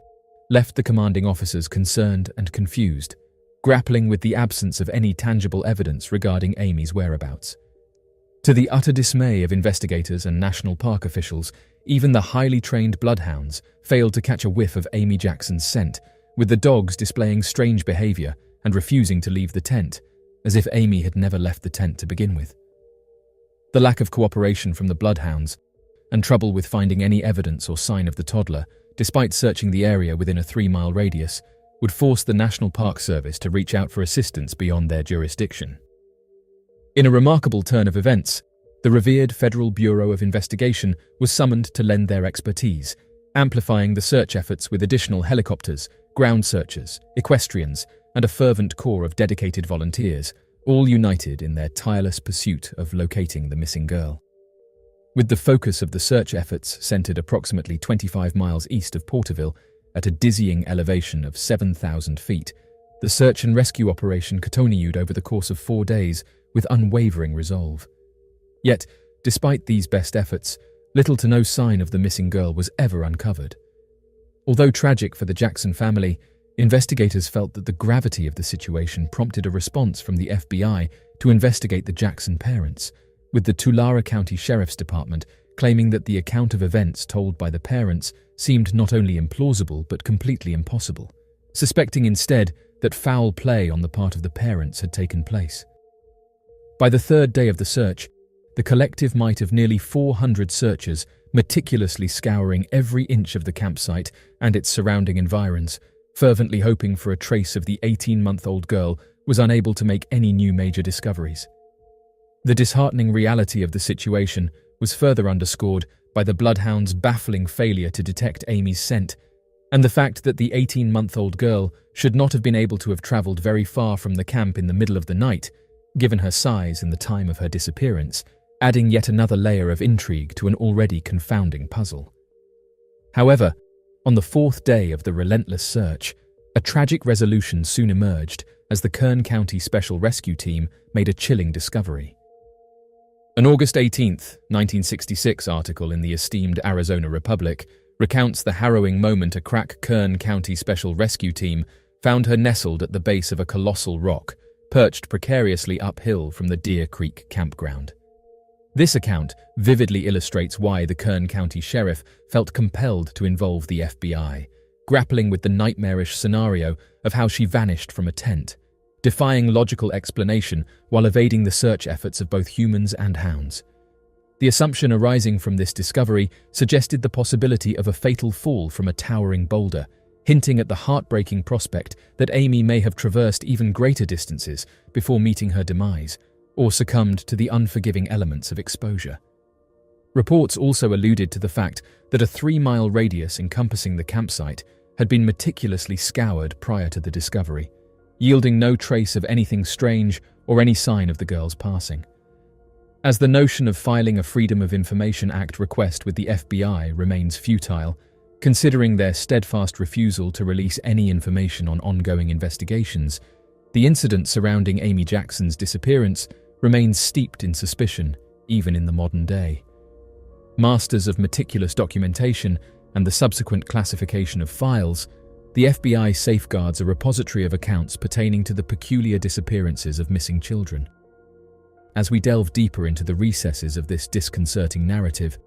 left the commanding officers concerned and confused, grappling with the absence of any tangible evidence regarding Amy's whereabouts. To the utter dismay of investigators and national park officials, even the highly trained bloodhounds failed to catch a whiff of Amy Jackson's scent, with the dogs displaying strange behavior and refusing to leave the tent, as if Amy had never left the tent to begin with. The lack of cooperation from the bloodhounds and trouble with finding any evidence or sign of the toddler, despite searching the area within a 3-mile radius, would force the National Park Service to reach out for assistance beyond their jurisdiction. In a remarkable turn of events, the revered Federal Bureau of Investigation was summoned to lend their expertise, amplifying the search efforts with additional helicopters, ground searchers, equestrians, and a fervent corps of dedicated volunteers, all united in their tireless pursuit of locating the missing girl. With the focus of the search efforts centered approximately 25 miles east of Porterville, at a dizzying elevation of 7,000 feet, the search and rescue operation continued over the course of 4 days with unwavering resolve. Yet, despite these best efforts, little to no sign of the missing girl was ever uncovered. Although tragic for the Jackson family, investigators felt that the gravity of the situation prompted a response from the FBI to investigate the Jackson parents, with the Tulare County Sheriff's Department claiming that the account of events told by the parents seemed not only implausible but completely impossible, suspecting instead that foul play on the part of the parents had taken place. By the 3rd day of the search, the collective might of nearly 400 searchers, meticulously scouring every inch of the campsite and its surrounding environs, fervently hoping for a trace of the 18-month-old girl, was unable to make any new major discoveries. The disheartening reality of the situation was further underscored by the bloodhounds' baffling failure to detect Amy's scent, and the fact that the 18-month-old girl should not have been able to have traveled very far from the camp in the middle of the night, given her size and the time of her disappearance, adding yet another layer of intrigue to an already confounding puzzle. However, on the 4th day of the relentless search, a tragic resolution soon emerged as the Kern County Special Rescue Team made a chilling discovery. An August 18, 1966 article in the esteemed Arizona Republic recounts the harrowing moment a crack Kern County Special Rescue Team found her nestled at the base of a colossal rock, perched precariously uphill from the Deer Creek campground. This account vividly illustrates why the Kern County Sheriff felt compelled to involve the FBI, grappling with the nightmarish scenario of how she vanished from a tent, defying logical explanation while evading the search efforts of both humans and hounds. The assumption arising from this discovery suggested the possibility of a fatal fall from a towering boulder, hinting at the heartbreaking prospect that Amy may have traversed even greater distances before meeting her demise, or succumbed to the unforgiving elements of exposure. Reports also alluded to the fact that a 3-mile radius encompassing the campsite had been meticulously scoured prior to the discovery, yielding no trace of anything strange or any sign of the girl's passing. As the notion of filing a Freedom of Information Act request with the FBI remains futile, considering their steadfast refusal to release any information on ongoing investigations, the incident surrounding Amy Jackson's disappearance remains steeped in suspicion, even in the modern day. Masters of meticulous documentation and the subsequent classification of files, the FBI safeguards a repository of accounts pertaining to the peculiar disappearances of missing children. As we delve deeper into the recesses of this disconcerting narrative,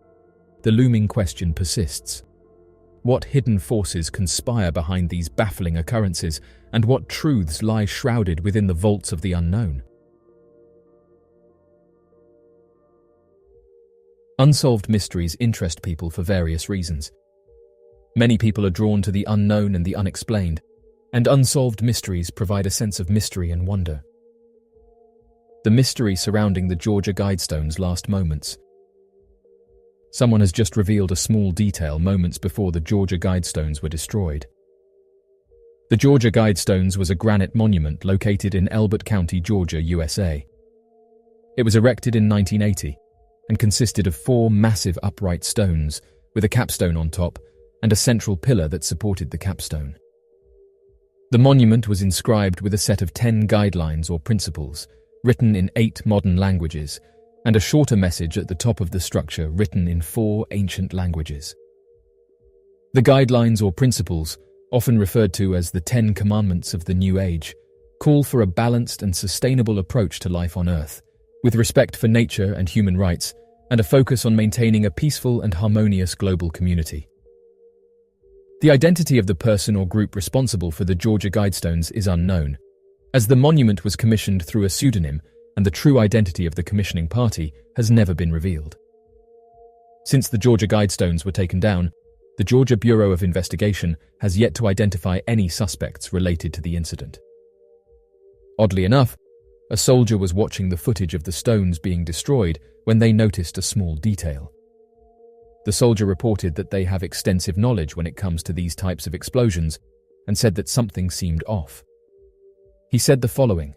the looming question persists. What hidden forces conspire behind these baffling occurrences, and what truths lie shrouded within the vaults of the unknown? Unsolved mysteries interest people for various reasons. Many people are drawn to the unknown and the unexplained, and unsolved mysteries provide a sense of mystery and wonder. The mystery surrounding the Georgia Guidestones' last moments. Someone has just revealed a small detail moments before the Georgia Guidestones were destroyed. The Georgia Guidestones was a granite monument located in Elbert County, Georgia, USA. It was erected in 1980 and consisted of 4 massive upright stones with a capstone on top and a central pillar that supported the capstone. The monument was inscribed with a set of 10 guidelines or principles, written in 8 modern languages, and a shorter message at the top of the structure written in 4 ancient languages. The guidelines or principles, often referred to as the 10 Commandments of the New Age, call for a balanced and sustainable approach to life on Earth, with respect for nature and human rights, and a focus on maintaining a peaceful and harmonious global community. The identity of the person or group responsible for the Georgia Guidestones is unknown, as the monument was commissioned through a pseudonym and the true identity of the commissioning party has never been revealed. Since the Georgia Guidestones were taken down, the Georgia Bureau of Investigation has yet to identify any suspects related to the incident. Oddly enough, a soldier was watching the footage of the stones being destroyed when they noticed a small detail. The soldier reported that they have extensive knowledge when it comes to these types of explosions and said that something seemed off. He said the following: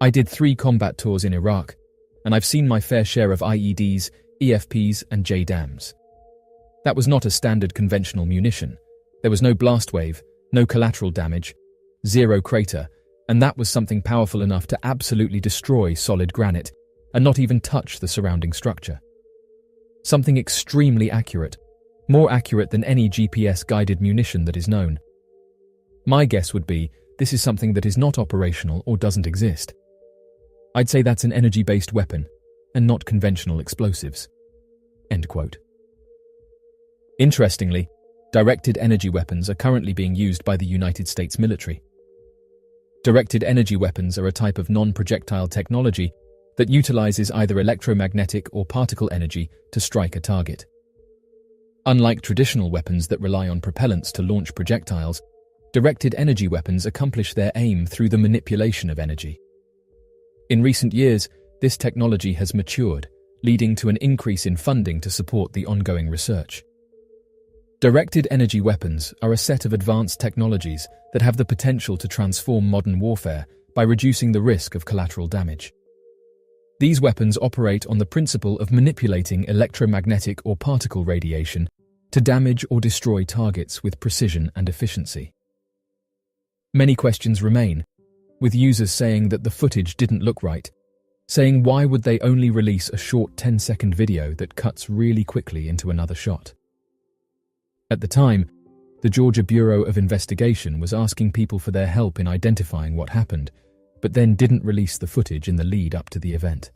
"I did 3 combat tours in Iraq, and I've seen my fair share of IEDs, EFPs, and JDAMs. That was not a standard conventional munition. There was no blast wave, no collateral damage, 0 crater, and that was something powerful enough to absolutely destroy solid granite and not even touch the surrounding structure. Something extremely accurate, more accurate than any GPS-guided munition that is known. My guess would be this is something that is not operational or doesn't exist. I'd say that's an energy-based weapon and not conventional explosives." End quote. Interestingly, directed energy weapons are currently being used by the United States military. Directed energy weapons are a type of non-projectile technology that utilizes either electromagnetic or particle energy to strike a target. Unlike traditional weapons that rely on propellants to launch projectiles, directed energy weapons accomplish their aim through the manipulation of energy. In recent years, this technology has matured, leading to an increase in funding to support the ongoing research. Directed energy weapons are a set of advanced technologies that have the potential to transform modern warfare by reducing the risk of collateral damage. These weapons operate on the principle of manipulating electromagnetic or particle radiation to damage or destroy targets with precision and efficiency. Many questions remain, with users saying that the footage didn't look right, saying why would they only release a short 10-second video that cuts really quickly into another shot. At the time, the Georgia Bureau of Investigation was asking people for their help in identifying what happened, but then didn't release the footage in the lead up to the event.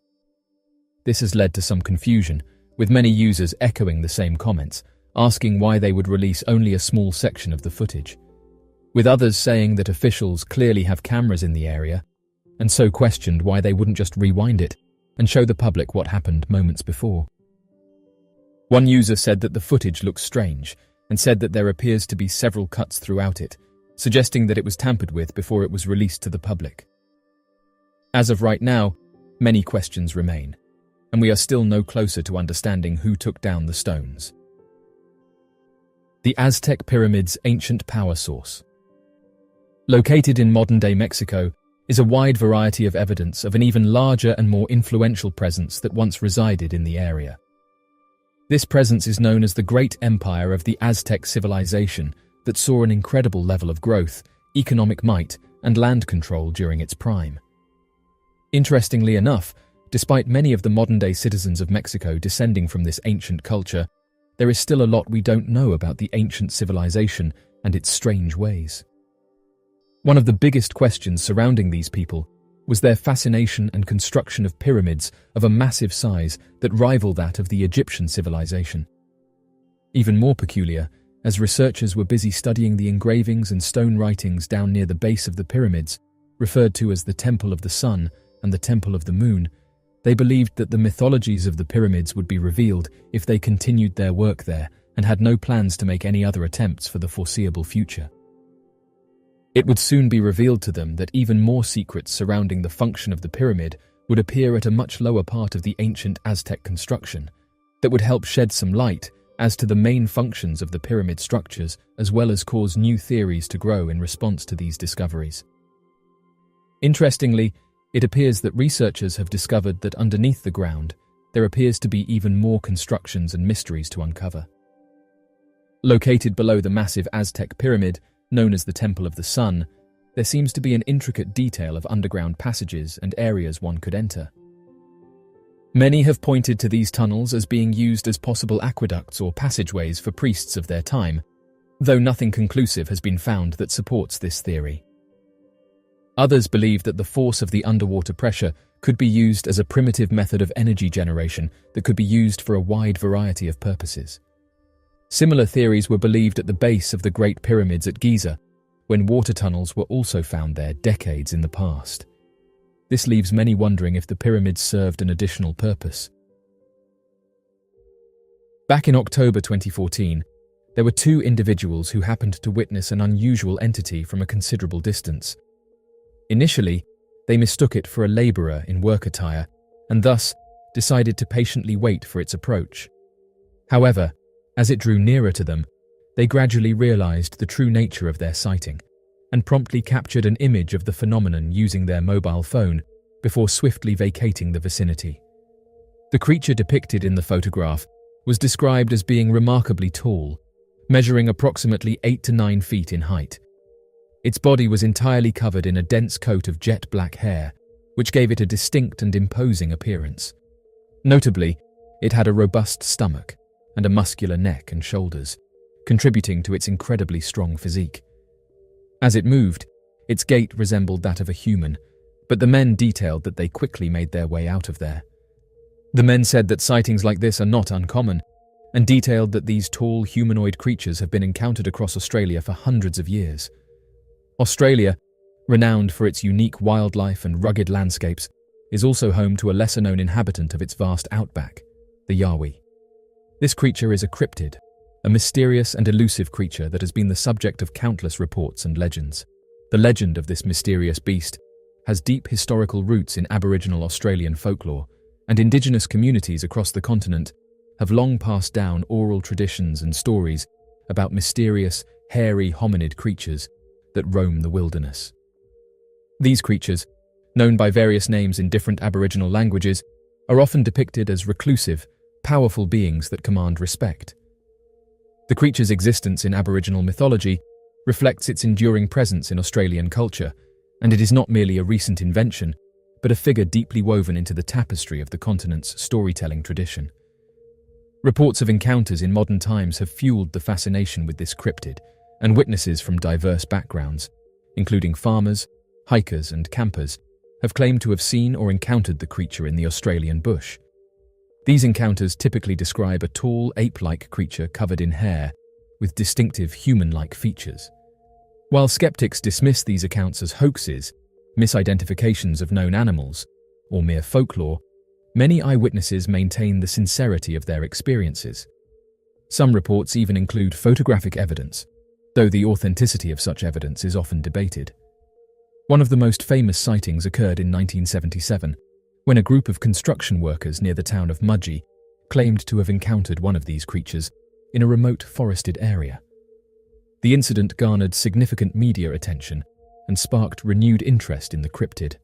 This has led to some confusion, with many users echoing the same comments, asking why they would release only a small section of the footage, with others saying that officials clearly have cameras in the area, and so questioned why they wouldn't just rewind it and show the public what happened moments before. One user said that the footage looks strange, and said that there appears to be several cuts throughout it, suggesting that it was tampered with before it was released to the public. As of right now, many questions remain, and we are still no closer to understanding who took down the stones. The Aztec Pyramid's ancient power source. Located in modern-day Mexico is a wide variety of evidence of an even larger and more influential presence that once resided in the area. This presence is known as the Great Empire of the Aztec civilization that saw an incredible level of growth, economic might, and land control during its prime. Interestingly enough, despite many of the modern-day citizens of Mexico descending from this ancient culture, there is still a lot we don't know about the ancient civilization and its strange ways. One of the biggest questions surrounding these people was their fascination and construction of pyramids of a massive size that rival that of the Egyptian civilization. Even more peculiar, as researchers were busy studying the engravings and stone writings down near the base of the pyramids, referred to as the Temple of the Sun and the Temple of the Moon, they believed that the mythologies of the pyramids would be revealed if they continued their work there and had no plans to make any other attempts for the foreseeable future. It would soon be revealed to them that even more secrets surrounding the function of the pyramid would appear at a much lower part of the ancient Aztec construction that would help shed some light as to the main functions of the pyramid structures, as well as cause new theories to grow in response to these discoveries. Interestingly, it appears that researchers have discovered that underneath the ground, there appears to be even more constructions and mysteries to uncover. Located below the massive Aztec pyramid, known as the Temple of the Sun, there seems to be an intricate detail of underground passages and areas one could enter. Many have pointed to these tunnels as being used as possible aqueducts or passageways for priests of their time, though nothing conclusive has been found that supports this theory. Others believe that the force of the underwater pressure could be used as a primitive method of energy generation that could be used for a wide variety of purposes. Similar theories were believed at the base of the Great Pyramids at Giza, when water tunnels were also found there decades in the past. This leaves many wondering if the pyramids served an additional purpose. Back in October 2014, there were two individuals who happened to witness an unusual entity from a considerable distance. Initially, they mistook it for a labourer in work attire and thus decided to patiently wait for its approach. However, as it drew nearer to them, they gradually realised the true nature of their sighting and promptly captured an image of the phenomenon using their mobile phone before swiftly vacating the vicinity. The creature depicted in the photograph was described as being remarkably tall, measuring approximately 8 to 9 feet in height. Its body was entirely covered in a dense coat of jet black hair, which gave it a distinct and imposing appearance. Notably, it had a robust stomach and a muscular neck and shoulders, contributing to its incredibly strong physique. As it moved, its gait resembled that of a human, but the men detailed that they quickly made their way out of there. The men said that sightings like this are not uncommon, and detailed that these tall humanoid creatures have been encountered across Australia for hundreds of years. Australia, renowned for its unique wildlife and rugged landscapes, is also home to a lesser-known inhabitant of its vast outback, the Yowie. This creature is a cryptid, a mysterious and elusive creature that has been the subject of countless reports and legends. The legend of this mysterious beast has deep historical roots in Aboriginal Australian folklore, and Indigenous communities across the continent have long passed down oral traditions and stories about mysterious, hairy hominid creatures that roam the wilderness. These creatures, known by various names in different Aboriginal languages, are often depicted as reclusive, powerful beings that command respect. The creature's existence in Aboriginal mythology reflects its enduring presence in Australian culture, and it is not merely a recent invention, but a figure deeply woven into the tapestry of the continent's storytelling tradition. Reports of encounters in modern times have fueled the fascination with this cryptid, and witnesses from diverse backgrounds, including farmers, hikers, and campers, have claimed to have seen or encountered the creature in the Australian bush. These encounters typically describe a tall, ape-like creature covered in hair, with distinctive human-like features. While skeptics dismiss these accounts as hoaxes, misidentifications of known animals, or mere folklore, many eyewitnesses maintain the sincerity of their experiences. Some reports even include photographic evidence, though the authenticity of such evidence is often debated. One of the most famous sightings occurred in 1977, when a group of construction workers near the town of Mudgee claimed to have encountered one of these creatures in a remote forested area. The incident garnered significant media attention and sparked renewed interest in the cryptid.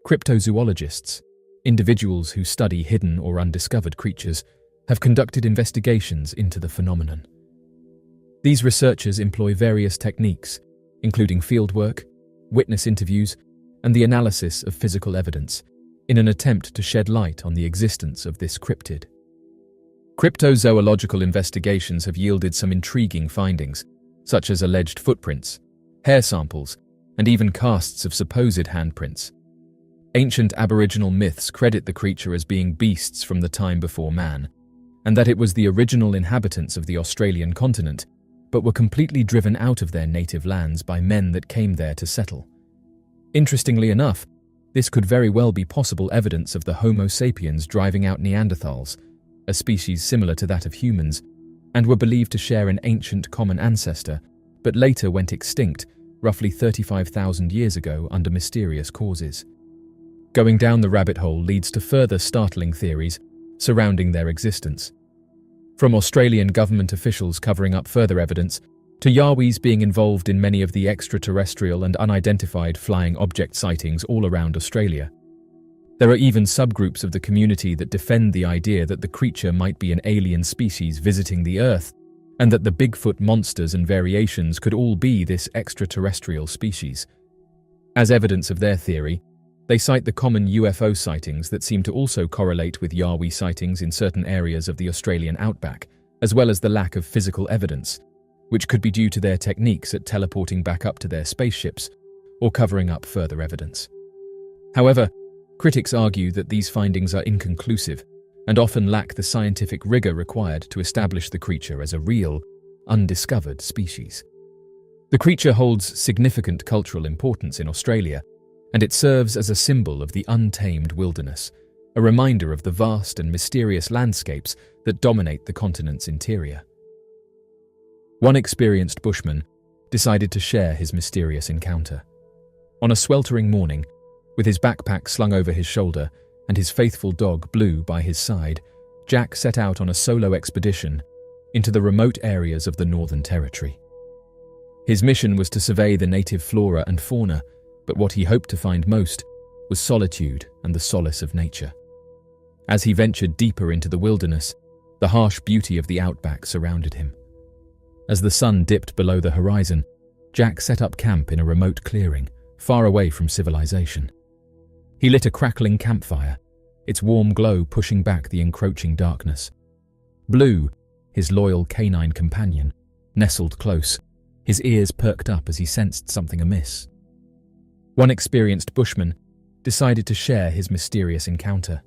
Cryptozoologists, individuals who study hidden or undiscovered creatures, have conducted investigations into the phenomenon. These researchers employ various techniques, including fieldwork, witness interviews, and the analysis of physical evidence, in an attempt to shed light on the existence of this cryptid. Cryptozoological investigations have yielded some intriguing findings, such as alleged footprints, hair samples, and even casts of supposed handprints. Ancient Aboriginal myths credit the creature as being beasts from the time before man, and that it was the original inhabitants of the Australian continent, but were completely driven out of their native lands by men that came there to settle. Interestingly enough, this could very well be possible evidence of the Homo sapiens driving out Neanderthals, a species similar to that of humans, and were believed to share an ancient common ancestor, but later went extinct roughly 35,000 years ago under mysterious causes. Going down the rabbit hole leads to further startling theories surrounding their existence. From Australian government officials covering up further evidence, to Yowies being involved in many of the extraterrestrial and unidentified flying object sightings all around Australia. There are even subgroups of the community that defend the idea that the creature might be an alien species visiting the Earth, and that the Bigfoot monsters and variations could all be this extraterrestrial species. As evidence of their theory, they cite the common UFO sightings that seem to also correlate with Yowie sightings in certain areas of the Australian outback, as well as the lack of physical evidence, which could be due to their techniques at teleporting back up to their spaceships or covering up further evidence. However, critics argue that these findings are inconclusive and often lack the scientific rigor required to establish the creature as a real, undiscovered species. The creature holds significant cultural importance in Australia, and it serves as a symbol of the untamed wilderness, a reminder of the vast and mysterious landscapes that dominate the continent's interior. One experienced bushman decided to share his mysterious encounter. On a sweltering morning, with his backpack slung over his shoulder and his faithful dog Blue by his side, Jack set out on a solo expedition into the remote areas of the Northern Territory. His mission was to survey the native flora and fauna, but what he hoped to find most was solitude and the solace of nature. As he ventured deeper into the wilderness, the harsh beauty of the outback surrounded him. As the sun dipped below the horizon, Jack set up camp in a remote clearing, far away from civilization. He lit a crackling campfire, its warm glow pushing back the encroaching darkness. Blue, his loyal canine companion, nestled close, his ears perked up as he sensed something amiss. One experienced bushman decided to share his mysterious encounter.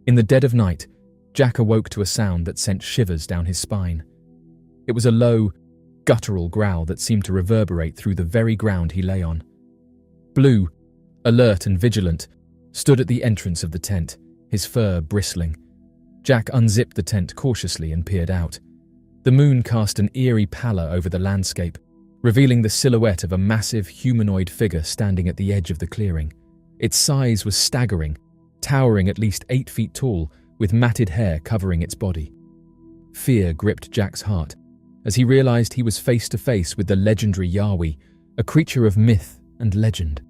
In the dead of night, Jack awoke to a sound that sent shivers down his spine. It was a low, guttural growl that seemed to reverberate through the very ground he lay on. Blue, alert and vigilant, stood at the entrance of the tent, his fur bristling. Jack unzipped the tent cautiously and peered out. The moon cast an eerie pallor over the landscape, revealing the silhouette of a massive humanoid figure standing at the edge of the clearing. Its size was staggering, towering at least 8 feet tall, with matted hair covering its body. Fear gripped Jack's heart as he realized he was face to face with the legendary Yowie, a creature of myth and legend.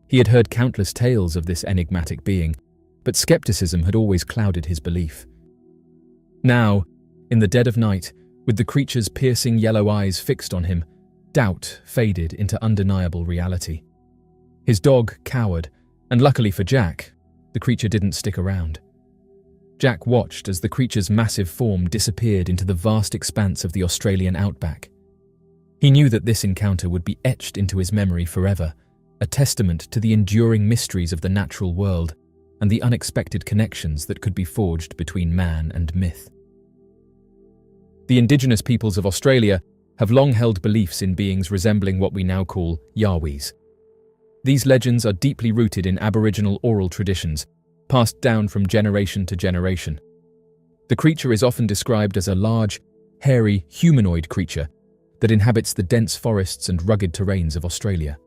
He had heard countless tales of this enigmatic being, but skepticism had always clouded his belief. Now, in the dead of night, with the creature's piercing yellow eyes fixed on him, doubt faded into undeniable reality. His dog cowered, and luckily for Jack, the creature didn't stick around. Jack watched as the creature's massive form disappeared into the vast expanse of the Australian outback. He knew that this encounter would be etched into his memory forever, a testament to the enduring mysteries of the natural world and the unexpected connections that could be forged between man and myth. The indigenous peoples of Australia have long held beliefs in beings resembling what we now call Yowies. These legends are deeply rooted in Aboriginal oral traditions, passed down from generation to generation. The creature is often described as a large, hairy, humanoid creature that inhabits the dense forests and rugged terrains of Australia.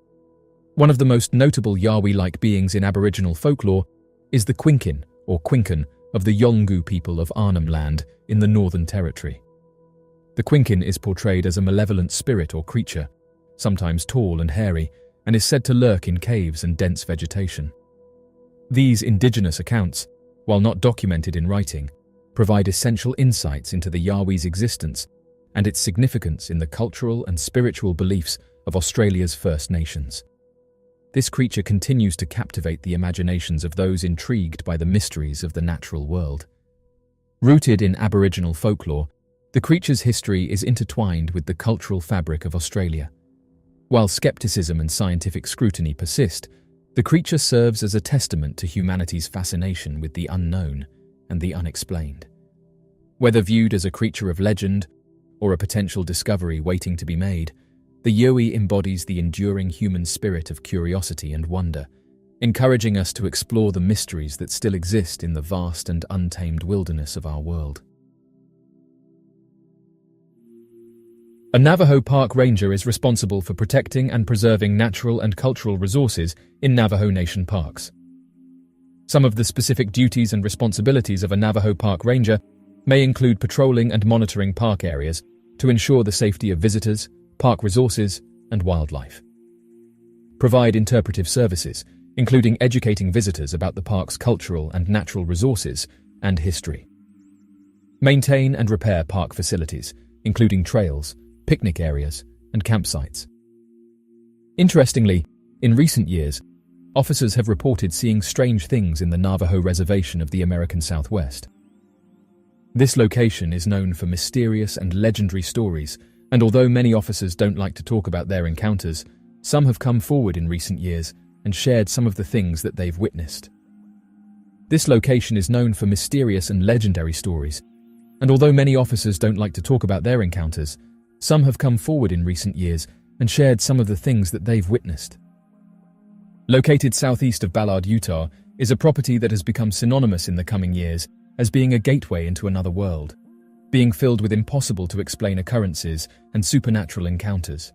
One of the most notable Yowie-like beings in Aboriginal folklore is the Quinkin, or Quinkan, of the Yolngu people of Arnhem Land in the Northern Territory. The Quinkin is portrayed as a malevolent spirit or creature, sometimes tall and hairy, and is said to lurk in caves and dense vegetation. These indigenous accounts, while not documented in writing, provide essential insights into the Yowie's existence and its significance in the cultural and spiritual beliefs of Australia's First Nations. This creature continues to captivate the imaginations of those intrigued by the mysteries of the natural world. Rooted in Aboriginal folklore, the creature's history is intertwined with the cultural fabric of Australia. While skepticism and scientific scrutiny persist, the creature serves as a testament to humanity's fascination with the unknown and the unexplained. Whether viewed as a creature of legend or a potential discovery waiting to be made, the Yowie embodies the enduring human spirit of curiosity and wonder, encouraging us to explore the mysteries that still exist in the vast and untamed wilderness of our world. A Navajo Park Ranger is responsible for protecting and preserving natural and cultural resources in Navajo Nation parks. Some of the specific duties and responsibilities of a Navajo Park Ranger may include patrolling and monitoring park areas to ensure the safety of visitors, park resources, and wildlife. Provide interpretive services, including educating visitors about the park's cultural and natural resources and history. Maintain and repair park facilities, including trails, picnic areas, and campsites. Interestingly, in recent years, officers have reported seeing strange things in the Navajo reservation of the American Southwest. This location is known for mysterious and legendary stories, and although many officers don't like to talk about their encounters, some have come forward in recent years and shared some of the things that they've witnessed. This location is known for mysterious and legendary stories, and although many officers don't like to talk about their encounters, some have come forward in recent years and shared some of the things that they've witnessed. Located southeast of Ballard, Utah, is a property that has become synonymous in the coming years as being a gateway into another world, being filled with impossible-to-explain occurrences and supernatural encounters.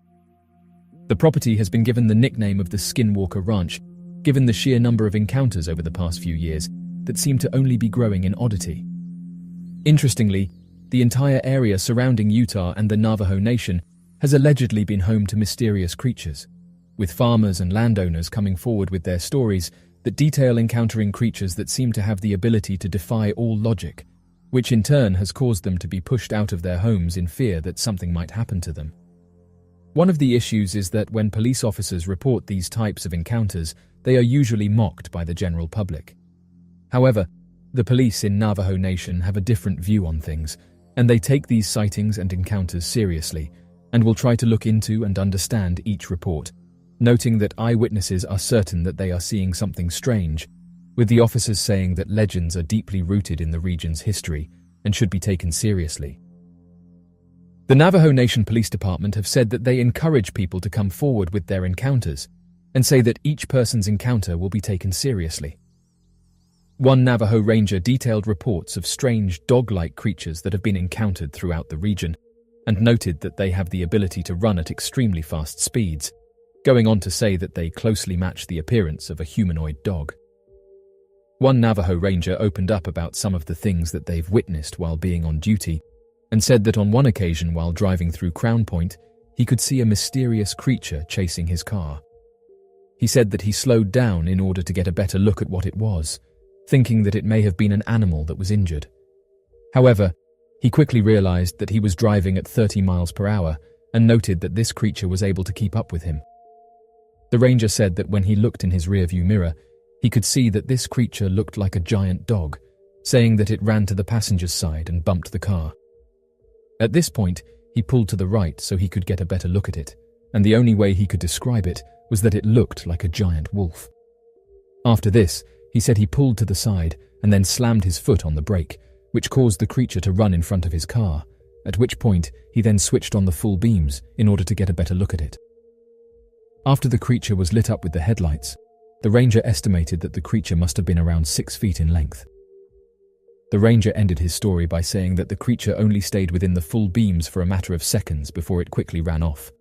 The property has been given the nickname of the Skinwalker Ranch, given the sheer number of encounters over the past few years that seem to only be growing in oddity. Interestingly, the entire area surrounding Utah and the Navajo Nation has allegedly been home to mysterious creatures, with farmers and landowners coming forward with their stories that detail encountering creatures that seem to have the ability to defy all logic, which in turn has caused them to be pushed out of their homes in fear that something might happen to them. One of the issues is that when police officers report these types of encounters, they are usually mocked by the general public. However, the police in Navajo Nation have a different view on things, and they take these sightings and encounters seriously, and will try to look into and understand each report, noting that eyewitnesses are certain that they are seeing something strange, with the officers saying that legends are deeply rooted in the region's history and should be taken seriously. The Navajo Nation Police Department have said that they encourage people to come forward with their encounters and say that each person's encounter will be taken seriously. One Navajo ranger detailed reports of strange dog-like creatures that have been encountered throughout the region and noted that they have the ability to run at extremely fast speeds, going on to say that they closely match the appearance of a humanoid dog. One Navajo ranger opened up about some of the things that they've witnessed while being on duty and said that on one occasion while driving through Crown Point, he could see a mysterious creature chasing his car. He said that he slowed down in order to get a better look at what it was, thinking that it may have been an animal that was injured. However, he quickly realized that he was driving at 30 miles per hour and noted that this creature was able to keep up with him. The ranger said that when he looked in his rearview mirror, he could see that this creature looked like a giant dog, saying that it ran to the passenger's side and bumped the car. At this point, he pulled to the right so he could get a better look at it, and the only way he could describe it was that it looked like a giant wolf. After this, he said he pulled to the side and then slammed his foot on the brake, which caused the creature to run in front of his car, at which point he then switched on the full beams in order to get a better look at it. After the creature was lit up with the headlights, the ranger estimated that the creature must have been around 6 feet in length. The ranger ended his story by saying that the creature only stayed within the full beams for a matter of seconds before it quickly ran off.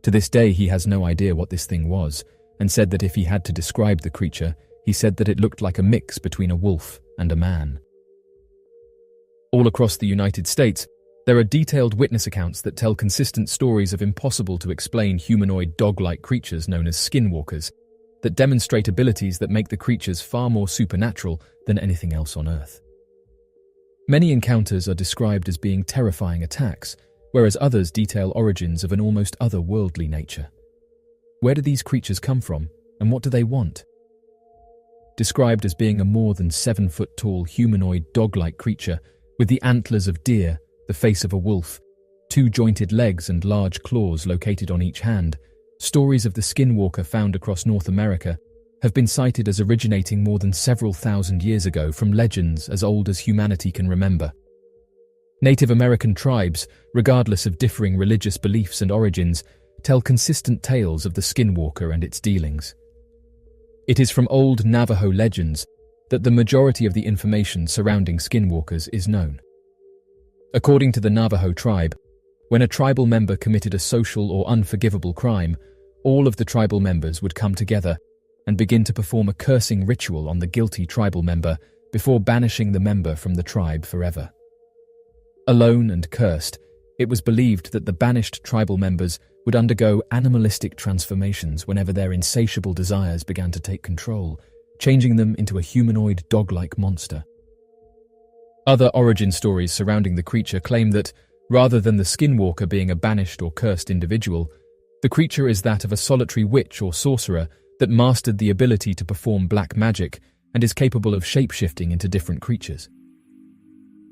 To this day, he has no idea what this thing was, and said that if he had to describe the creature, he said that it looked like a mix between a wolf and a man. All across the United States, there are detailed witness accounts that tell consistent stories of impossible-to-explain humanoid dog-like creatures known as skinwalkers, that demonstrate abilities that make the creatures far more supernatural than anything else on Earth. Many encounters are described as being terrifying attacks, whereas others detail origins of an almost otherworldly nature. Where do these creatures come from, and what do they want? Described as being a more than 7-foot-tall humanoid dog-like creature with the antlers of deer, the face of a wolf, 2 jointed legs and large claws located on each hand, stories of the Skinwalker found across North America have been cited as originating more than several thousand years ago from legends as old as humanity can remember. Native American tribes, regardless of differing religious beliefs and origins, tell consistent tales of the Skinwalker and its dealings. It is from old Navajo legends that the majority of the information surrounding Skinwalkers is known. According to the Navajo tribe, when a tribal member committed a social or unforgivable crime, all of the tribal members would come together and begin to perform a cursing ritual on the guilty tribal member before banishing the member from the tribe forever. Alone and cursed, it was believed that the banished tribal members would undergo animalistic transformations whenever their insatiable desires began to take control, changing them into a humanoid dog-like monster. Other origin stories surrounding the creature claim that, rather than the Skinwalker being a banished or cursed individual, the creature is that of a solitary witch or sorcerer that mastered the ability to perform black magic and is capable of shape-shifting into different creatures.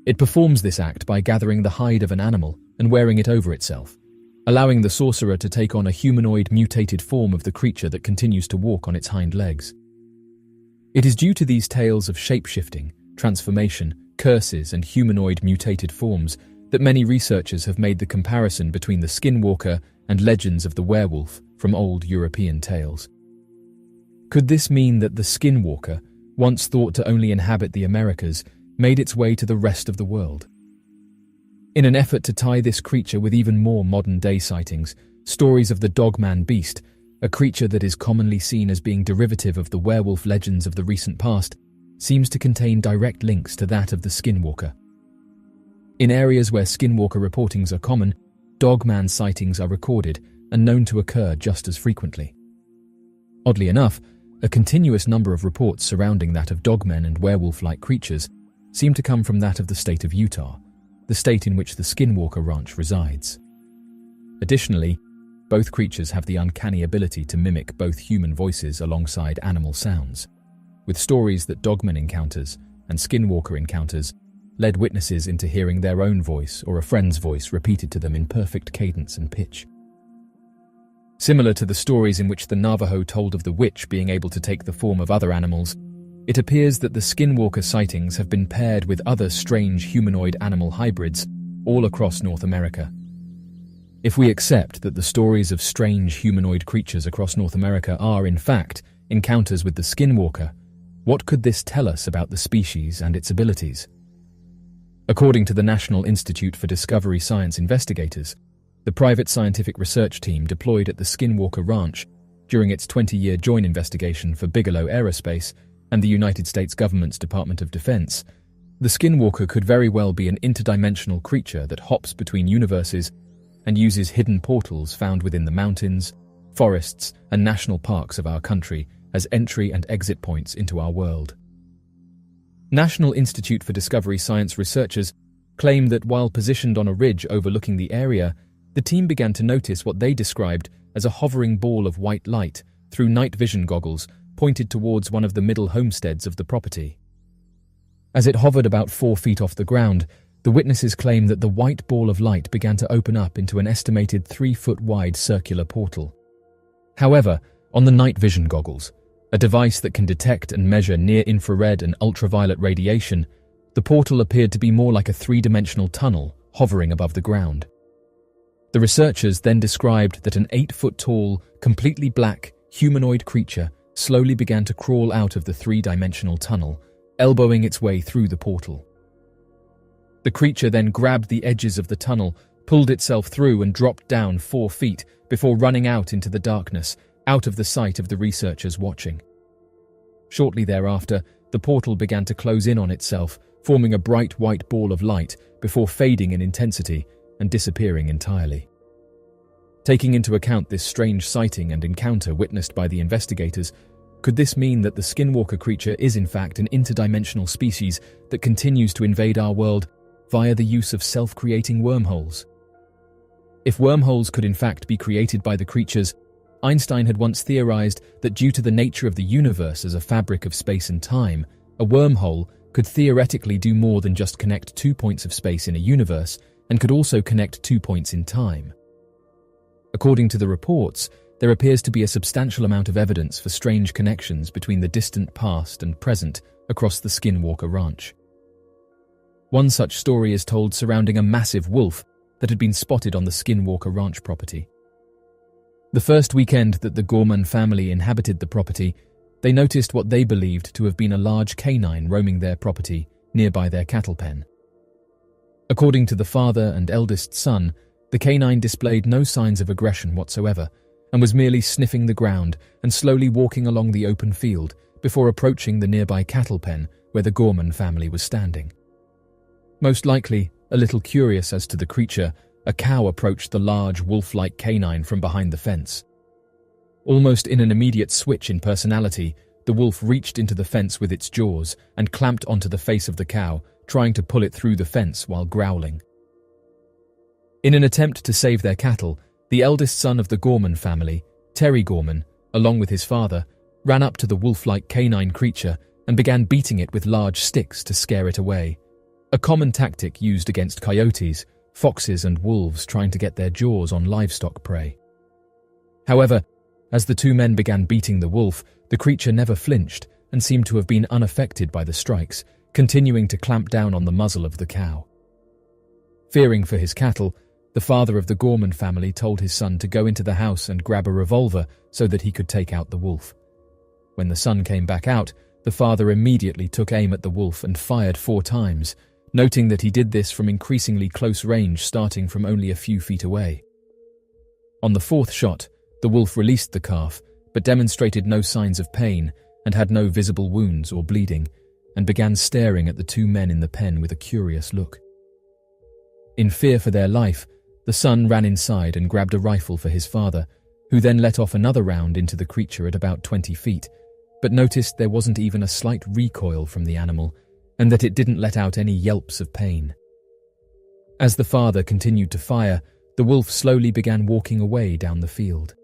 It performs this act by gathering the hide of an animal and wearing it over itself, allowing the sorcerer to take on a humanoid mutated form of the creature that continues to walk on its hind legs. It is due to these tales of shape-shifting, transformation, curses, and humanoid mutated forms that many researchers have made the comparison between the Skinwalker and legends of the werewolf from old European tales. Could this mean that the Skinwalker, once thought to only inhabit the Americas, made its way to the rest of the world? In an effort to tie this creature with even more modern-day sightings, stories of the Dogman Beast, a creature that is commonly seen as being derivative of the werewolf legends of the recent past, seems to contain direct links to that of the Skinwalker. In areas where Skinwalker reportings are common, Dogman sightings are recorded and known to occur just as frequently. Oddly enough, a continuous number of reports surrounding that of dogmen and werewolf-like creatures seem to come from that of the state of Utah, the state in which the Skinwalker Ranch resides. Additionally, both creatures have the uncanny ability to mimic both human voices alongside animal sounds, with stories that dogman encounters and Skinwalker encounters led witnesses into hearing their own voice or a friend's voice repeated to them in perfect cadence and pitch. Similar to the stories in which the Navajo told of the witch being able to take the form of other animals, it appears that the Skinwalker sightings have been paired with other strange humanoid animal hybrids all across North America. If we accept that the stories of strange humanoid creatures across North America are, in fact, encounters with the Skinwalker, what could this tell us about the species and its abilities? According to the National Institute for Discovery Science investigators, the private scientific research team deployed at the Skinwalker Ranch during its 20-year joint investigation for Bigelow Aerospace and the United States government's Department of Defense, the Skinwalker could very well be an interdimensional creature that hops between universes and uses hidden portals found within the mountains, forests, and national parks of our country as entry and exit points into our world. National Institute for Discovery Science researchers claim that while positioned on a ridge overlooking the area, the team began to notice what they described as a hovering ball of white light through night vision goggles pointed towards one of the middle homesteads of the property. As it hovered about 4 feet off the ground, the witnesses claim that the white ball of light began to open up into an estimated 3-foot-wide circular portal. However, on the night vision goggles, a device that can detect and measure near-infrared and ultraviolet radiation, the portal appeared to be more like a 3-dimensional tunnel hovering above the ground. The researchers then described that an 8-foot-tall, completely black, humanoid creature slowly began to crawl out of the 3-dimensional tunnel, elbowing its way through the portal. The creature then grabbed the edges of the tunnel, pulled itself through and dropped down 4 feet before running out into the darkness, out of the sight of the researchers watching. Shortly thereafter, the portal began to close in on itself, forming a bright white ball of light before fading in intensity and disappearing entirely. Taking into account this strange sighting and encounter witnessed by the investigators, could this mean that the Skinwalker creature is in fact an interdimensional species that continues to invade our world via the use of self-creating wormholes? If wormholes could in fact be created by the creatures, Einstein had once theorized that due to the nature of the universe as a fabric of space and time, a wormhole could theoretically do more than just connect 2 points of space in a universe and could also connect 2 points in time. According to the reports, there appears to be a substantial amount of evidence for strange connections between the distant past and present across the Skinwalker Ranch. One such story is told surrounding a massive wolf that had been spotted on the Skinwalker Ranch property. The first weekend that the Gorman family inhabited the property, they noticed what they believed to have been a large canine roaming their property nearby their cattle pen. According to the father and eldest son, the canine displayed no signs of aggression whatsoever and was merely sniffing the ground and slowly walking along the open field before approaching the nearby cattle pen where the Gorman family was standing. Most likely, a little curious as to the creature, a cow approached the large wolf-like canine from behind the fence. Almost in an immediate switch in personality, the wolf reached into the fence with its jaws and clamped onto the face of the cow, trying to pull it through the fence while growling. In an attempt to save their cattle, the eldest son of the Gorman family, Terry Gorman, along with his father, ran up to the wolf-like canine creature and began beating it with large sticks to scare it away, a common tactic used against coyotes, foxes and wolves trying to get their jaws on livestock prey. However, as the two men began beating the wolf, the creature never flinched and seemed to have been unaffected by the strikes, continuing to clamp down on the muzzle of the cow. Fearing for his cattle, the father of the Gorman family told his son to go into the house and grab a revolver so that he could take out the wolf. When the son came back out, the father immediately took aim at the wolf and fired 4 times, noting that he did this from increasingly close range starting from only a few feet away. On the 4th shot, the wolf released the calf, but demonstrated no signs of pain and had no visible wounds or bleeding, and began staring at the 2 men in the pen with a curious look. In fear for their life, the son ran inside and grabbed a rifle for his father, who then let off another round into the creature at about 20 feet, but noticed there wasn't even a slight recoil from the animal, and that it didn't let out any yelps of pain. As the father continued to fire, the wolf slowly began walking away down the field.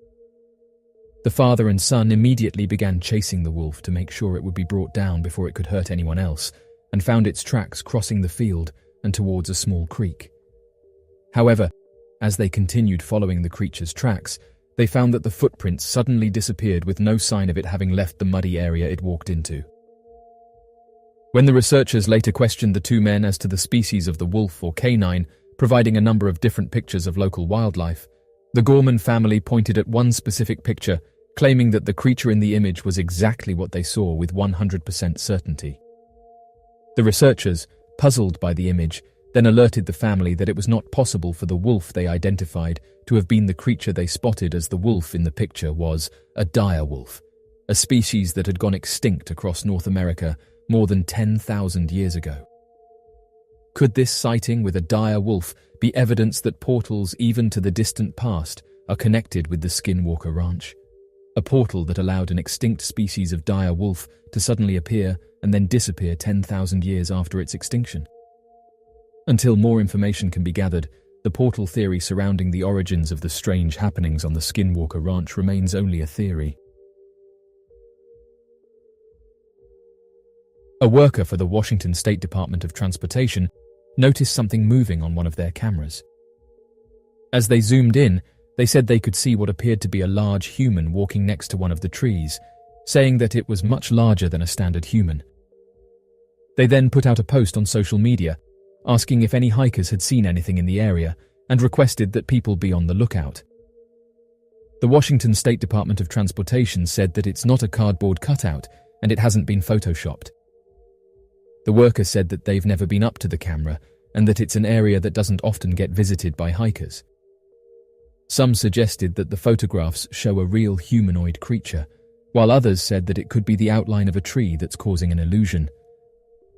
The father and son immediately began chasing the wolf to make sure it would be brought down before it could hurt anyone else, and found its tracks crossing the field and towards a small creek. However, as they continued following the creature's tracks, they found that the footprints suddenly disappeared with no sign of it having left the muddy area it walked into. When the researchers later questioned the 2 men as to the species of the wolf or canine, providing a number of different pictures of local wildlife, the Gorman family pointed at one specific picture, claiming that the creature in the image was exactly what they saw with 100% certainty. The researchers, puzzled by the image, then alerted the family that it was not possible for the wolf they identified to have been the creature they spotted, as the wolf in the picture was a dire wolf, a species that had gone extinct across North America more than 10,000 years ago. Could this sighting with a dire wolf be evidence that portals even to the distant past are connected with the Skinwalker Ranch? A portal that allowed an extinct species of dire wolf to suddenly appear and then disappear 10,000 years after its extinction? Until more information can be gathered, the portal theory surrounding the origins of the strange happenings on the Skinwalker Ranch remains only a theory. A worker for the Washington State Department of Transportation noticed something moving on one of their cameras. As they zoomed in, they said they could see what appeared to be a large human walking next to one of the trees, saying that it was much larger than a standard human. They then put out a post on social media, asking if any hikers had seen anything in the area, and requested that people be on the lookout. The Washington State Department of Transportation said that it's not a cardboard cutout and it hasn't been photoshopped. The worker said that they've never been up to the camera and that it's an area that doesn't often get visited by hikers. Some suggested that the photographs show a real humanoid creature, while others said that it could be the outline of a tree that's causing an illusion.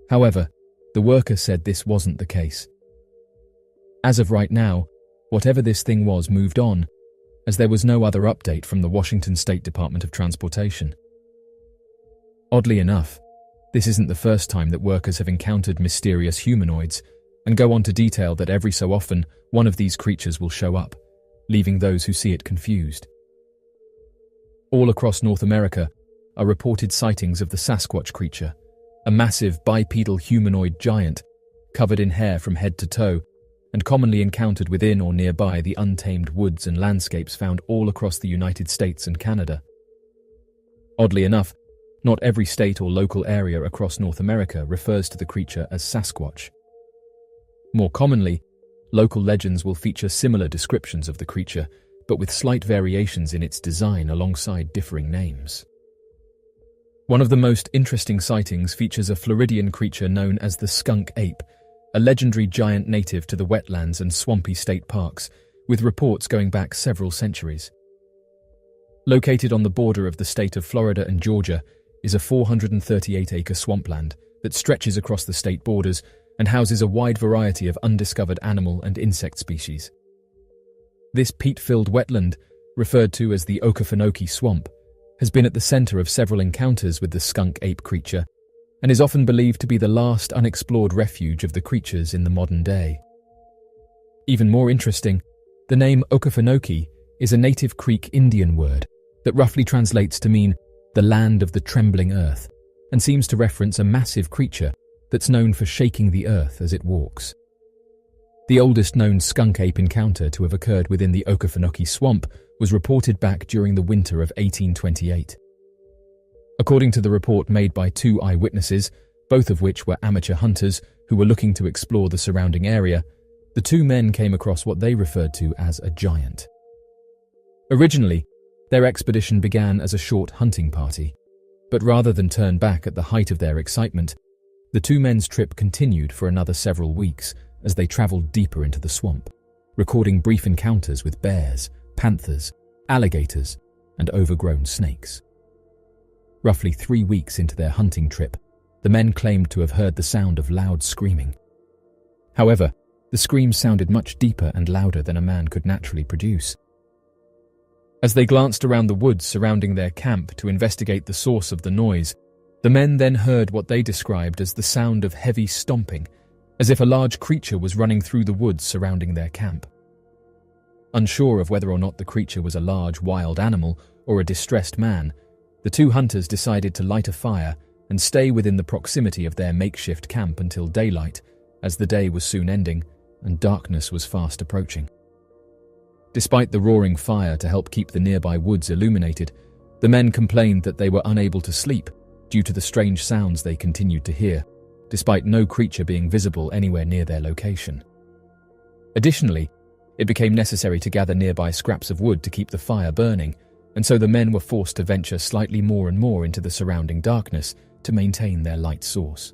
However, the worker said this wasn't the case. As of right now, whatever this thing was moved on, as there was no other update from the Washington State Department of Transportation. Oddly enough, this isn't the first time that workers have encountered mysterious humanoids, and go on to detail that every so often one of these creatures will show up, leaving those who see it confused. All across North America are reported sightings of the Sasquatch creature, a massive bipedal humanoid giant covered in hair from head to toe, and commonly encountered within or nearby the untamed woods and landscapes found all across the United States and Canada. Oddly enough, not every state or local area across North America refers to the creature as Sasquatch. More commonly, local legends will feature similar descriptions of the creature, but with slight variations in its design alongside differing names. One of the most interesting sightings features a Floridian creature known as the skunk ape, a legendary giant native to the wetlands and swampy state parks, with reports going back several centuries. Located on the border of the state of Florida and Georgia is a 438-acre swampland that stretches across the state borders and houses a wide variety of undiscovered animal and insect species. This peat-filled wetland, referred to as the Okefenokee Swamp, has been at the center of several encounters with the skunk ape creature and is often believed to be the last unexplored refuge of the creatures in the modern day. Even more interesting, the name Okefenokee is a native Creek Indian word that roughly translates to mean the land of the trembling earth and seems to reference a massive creature that's known for shaking the earth as it walks. The oldest known skunk ape encounter to have occurred within the Okefenokee Swamp was reported back during the winter of 1828. According to the report made by 2 eyewitnesses, both of which were amateur hunters who were looking to explore the surrounding area, the 2 men came across what they referred to as a giant. Originally, their expedition began as a short hunting party, but rather than turn back at the height of their excitement, the 2 men's trip continued for another several weeks as they traveled deeper into the swamp, recording brief encounters with bears, panthers, alligators, and overgrown snakes. Roughly 3 weeks into their hunting trip, the men claimed to have heard the sound of loud screaming. However, the screams sounded much deeper and louder than a man could naturally produce. As they glanced around the woods surrounding their camp to investigate the source of the noise, the men then heard what they described as the sound of heavy stomping, as if a large creature was running through the woods surrounding their camp. Unsure of whether or not the creature was a large wild animal or a distressed man, the 2 hunters decided to light a fire and stay within the proximity of their makeshift camp until daylight, as the day was soon ending and darkness was fast approaching. Despite the roaring fire to help keep the nearby woods illuminated, the men complained that they were unable to sleep due to the strange sounds they continued to hear, despite no creature being visible anywhere near their location. Additionally, it became necessary to gather nearby scraps of wood to keep the fire burning, and so the men were forced to venture slightly more and more into the surrounding darkness to maintain their light source.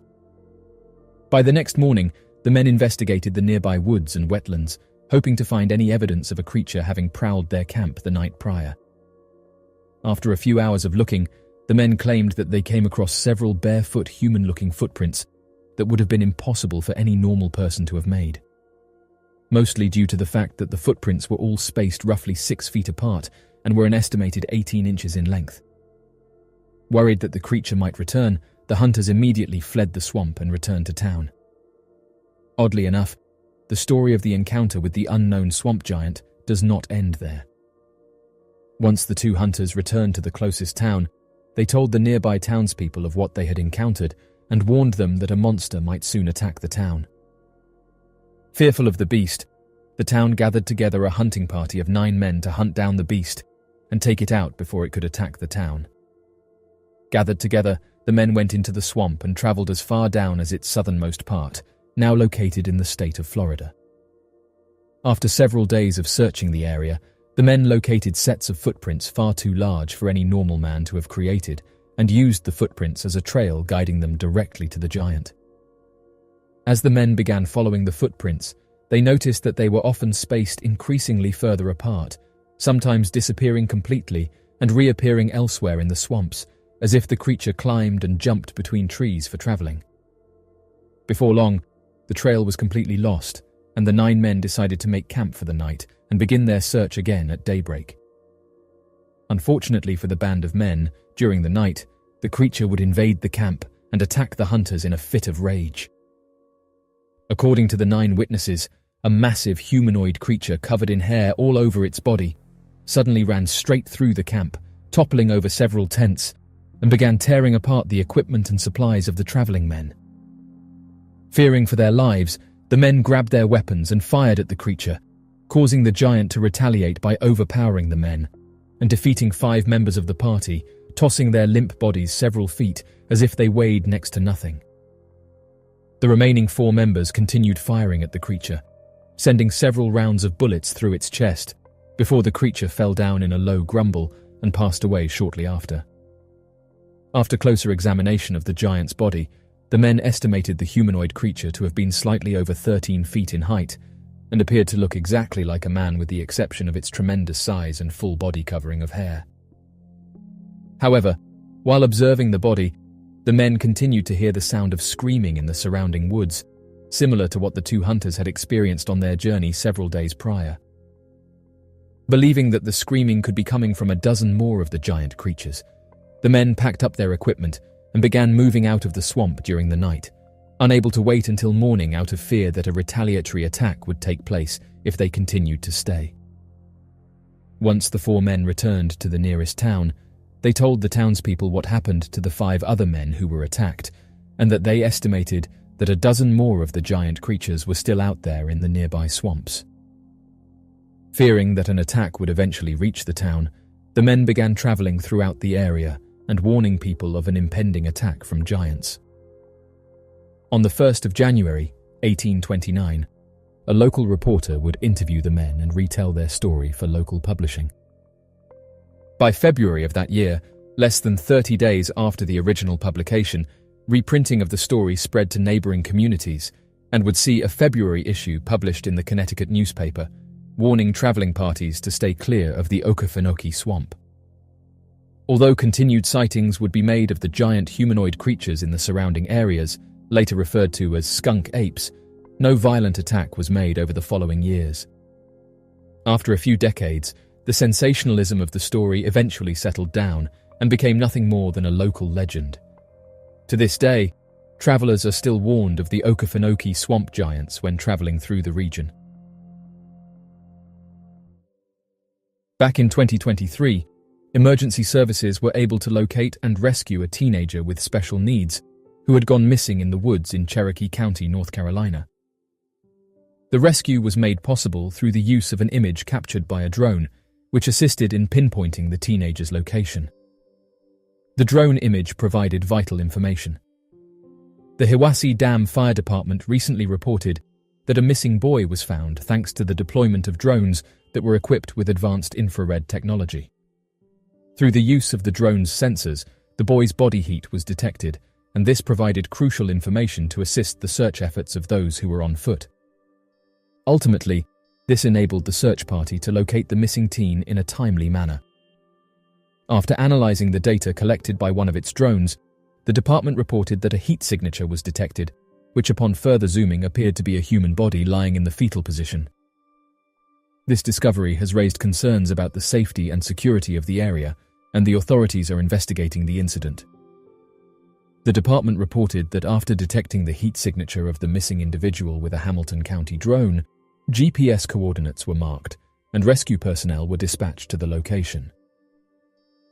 By the next morning, the men investigated the nearby woods and wetlands, hoping to find any evidence of a creature having prowled their camp the night prior. After a few hours of looking, the men claimed that they came across several barefoot human-looking footprints that would have been impossible for any normal person to have made. Mostly due to the fact that the footprints were all spaced roughly 6 feet apart and were an estimated 18 inches in length. Worried that the creature might return, the hunters immediately fled the swamp and returned to town. Oddly enough, the story of the encounter with the unknown swamp giant does not end there. Once the 2 hunters returned to the closest town, they told the nearby townspeople of what they had encountered and warned them that a monster might soon attack the town. Fearful of the beast, the town gathered together a hunting party of 9 men to hunt down the beast and take it out before it could attack the town. Gathered together, the men went into the swamp and traveled as far down as its southernmost part, now located in the state of Florida. After several days of searching the area, the men located sets of footprints far too large for any normal man to have created and used the footprints as a trail guiding them directly to the giant. As the men began following the footprints, they noticed that they were often spaced increasingly further apart, sometimes disappearing completely and reappearing elsewhere in the swamps, as if the creature climbed and jumped between trees for traveling. Before long, the trail was completely lost, and the 9 men decided to make camp for the night and begin their search again at daybreak. Unfortunately for the band of men, during the night, the creature would invade the camp and attack the hunters in a fit of rage. According to the 9 witnesses, a massive humanoid creature covered in hair all over its body suddenly ran straight through the camp, toppling over several tents, and began tearing apart the equipment and supplies of the traveling men. Fearing for their lives, the men grabbed their weapons and fired at the creature, causing the giant to retaliate by overpowering the men and defeating 5 members of the party, tossing their limp bodies several feet as if they weighed next to nothing. The remaining 4 members continued firing at the creature, sending several rounds of bullets through its chest before the creature fell down in a low grumble and passed away shortly after. After closer examination of the giant's body, the men estimated the humanoid creature to have been slightly over 13 feet in height and appeared to look exactly like a man with the exception of its tremendous size and full body covering of hair. However, while observing the body, the men continued to hear the sound of screaming in the surrounding woods, similar to what the 2 hunters had experienced on their journey several days prior. Believing that the screaming could be coming from a dozen more of the giant creatures, the men packed up their equipment and began moving out of the swamp during the night, unable to wait until morning out of fear that a retaliatory attack would take place if they continued to stay. Once the 4 men returned to the nearest town, they told the townspeople what happened to the 5 other men who were attacked, and that they estimated that a dozen more of the giant creatures were still out there in the nearby swamps. Fearing that an attack would eventually reach the town, the men began traveling throughout the area and warning people of an impending attack from giants. On the 1st of January, 1829, a local reporter would interview the men and retell their story for local publishing. By February of that year, less than 30 days after the original publication, reprinting of the story spread to neighboring communities and would see a February issue published in the Connecticut newspaper, warning traveling parties to stay clear of the Okefenokee swamp. Although continued sightings would be made of the giant humanoid creatures in the surrounding areas, later referred to as skunk apes, no violent attack was made over the following years. After a few decades, the sensationalism of the story eventually settled down and became nothing more than a local legend. To this day, travelers are still warned of the Okefenokee swamp giants when traveling through the region. Back in 2023, emergency services were able to locate and rescue a teenager with special needs who had gone missing in the woods in Cherokee County, North Carolina. The rescue was made possible through the use of an image captured by a drone, which assisted in pinpointing the teenager's location. The drone image provided vital information. The Hiwassee Dam Fire Department recently reported that a missing boy was found thanks to the deployment of drones that were equipped with advanced infrared technology. Through the use of the drone's sensors, the boy's body heat was detected, and this provided crucial information to assist the search efforts of those who were on foot. Ultimately, this enabled the search party to locate the missing teen in a timely manner. After analyzing the data collected by one of its drones, the department reported that a heat signature was detected, which upon further zooming appeared to be a human body lying in the fetal position. This discovery has raised concerns about the safety and security of the area, and the authorities are investigating the incident. The department reported that after detecting the heat signature of the missing individual with a Hamilton County drone, GPS coordinates were marked, and rescue personnel were dispatched to the location.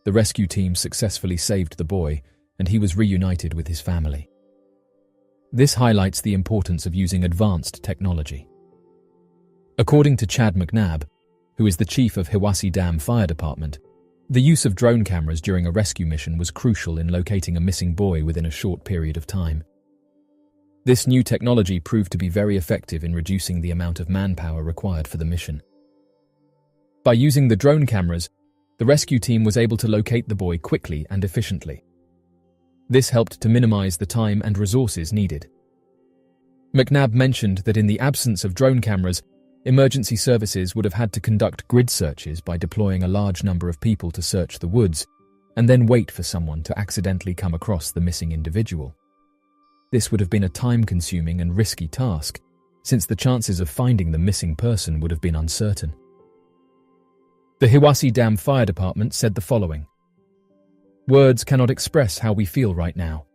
The rescue team successfully saved the boy, and he was reunited with his family. This highlights the importance of using advanced technology. According to Chad McNabb, who is the chief of Hiwassee Dam Fire Department, the use of drone cameras during a rescue mission was crucial in locating a missing boy within a short period of time. This new technology proved to be very effective in reducing the amount of manpower required for the mission. By using the drone cameras, the rescue team was able to locate the boy quickly and efficiently. This helped to minimize the time and resources needed. McNabb mentioned that in the absence of drone cameras, emergency services would have had to conduct grid searches by deploying a large number of people to search the woods, and then wait for someone to accidentally come across the missing individual. This would have been a time-consuming and risky task, since the chances of finding the missing person would have been uncertain. The Hiwassee Dam Fire Department said the following: "Words cannot express how we feel right now.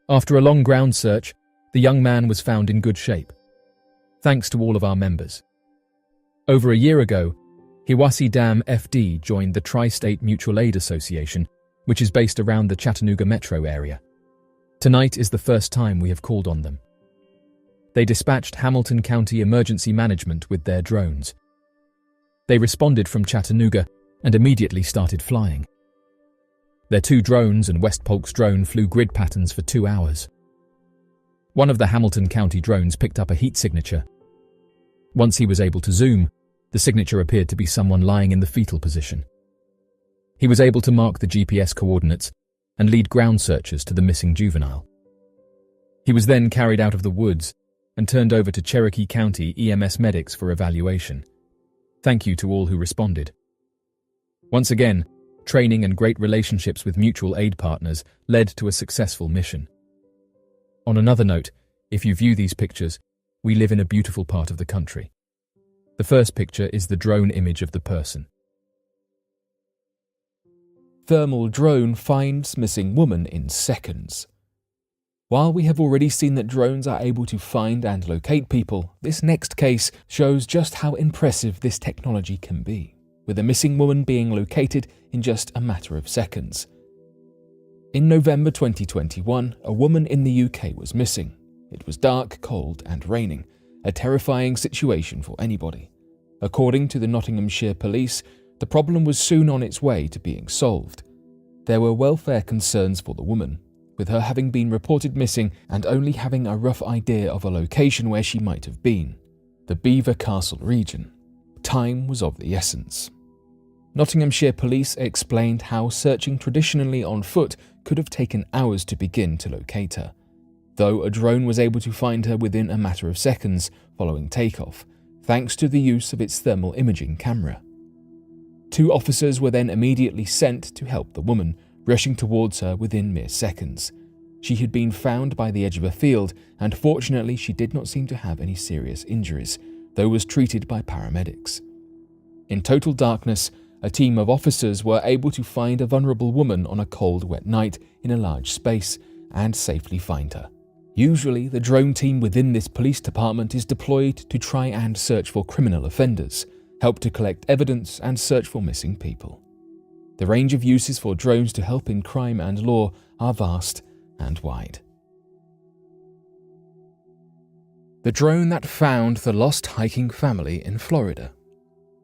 After a long ground search, the young man was found in good shape. Thanks to all of our members. Over a year ago, Hiwassee Dam FD joined the Tri-State Mutual Aid Association, which is based around the Chattanooga metro area. Tonight is the first time we have called on them. They dispatched Hamilton County Emergency Management with their drones. They responded from Chattanooga and immediately started flying. Their 2 drones and West Polk's drone flew grid patterns for 2 hours. One of the Hamilton County drones picked up a heat signature. Once he was able to zoom, the signature appeared to be someone lying in the fetal position. He was able to mark the GPS coordinates and lead ground searchers to the missing juvenile. He was then carried out of the woods and turned over to Cherokee County EMS medics for evaluation. Thank you to all who responded." Once again, training and great relationships with mutual aid partners led to a successful mission. On another note, if you view these pictures, we live in a beautiful part of the country. The first picture is the drone image of the person. Thermal drone finds missing woman in seconds. While we have already seen that drones are able to find and locate people, this next case shows just how impressive this technology can be, with a missing woman being located in just a matter of seconds. In November 2021, a woman in the UK was missing. It was dark, cold, and raining, a terrifying situation for anybody. According to the Nottinghamshire police, the problem was soon on its way to being solved. There were welfare concerns for the woman, with her having been reported missing and only having a rough idea of a location where she might have been: the Belvoir Castle region. Time was of the essence. Nottinghamshire police explained how searching traditionally on foot could have taken hours to begin to locate her, though a drone was able to find her within a matter of seconds following takeoff, thanks to the use of its thermal imaging camera. 2 officers were then immediately sent to help the woman, rushing towards her within mere seconds. She had been found by the edge of a field, and fortunately she did not seem to have any serious injuries, though was treated by paramedics. In total darkness, a team of officers were able to find a vulnerable woman on a cold, wet night in a large space and safely find her. Usually, the drone team within this police department is deployed to try and search for criminal offenders, help to collect evidence, and search for missing people. The range of uses for drones to help in crime and law are vast and wide. The drone that found the lost hiking family in Florida.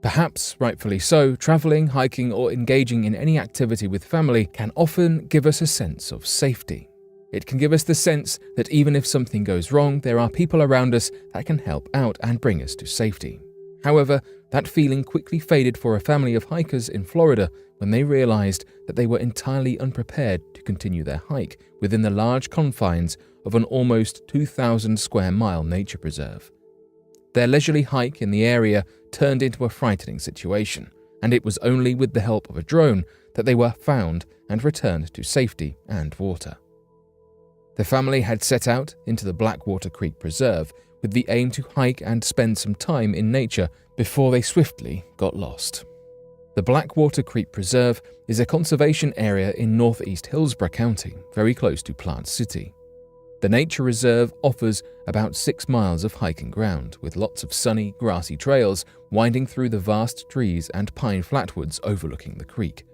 Perhaps, rightfully so, traveling, hiking, or engaging in any activity with family can often give us a sense of safety. It can give us the sense that even if something goes wrong, there are people around us that can help out and bring us to safety. However, that feeling quickly faded for a family of hikers in Florida when they realized that they were entirely unprepared to continue their hike within the large confines of an almost 2,000 square mile nature preserve. Their leisurely hike in the area turned into a frightening situation, and it was only with the help of a drone that they were found and returned to safety and water. The family had set out into the Blackwater Creek Preserve with the aim to hike and spend some time in nature before they swiftly got lost. The Blackwater Creek Preserve is a conservation area in northeast Hillsborough County, very close to Plant City. The nature reserve offers about 6 miles of hiking ground, with lots of sunny, grassy trails winding through the vast trees and pine flatwoods overlooking the creek.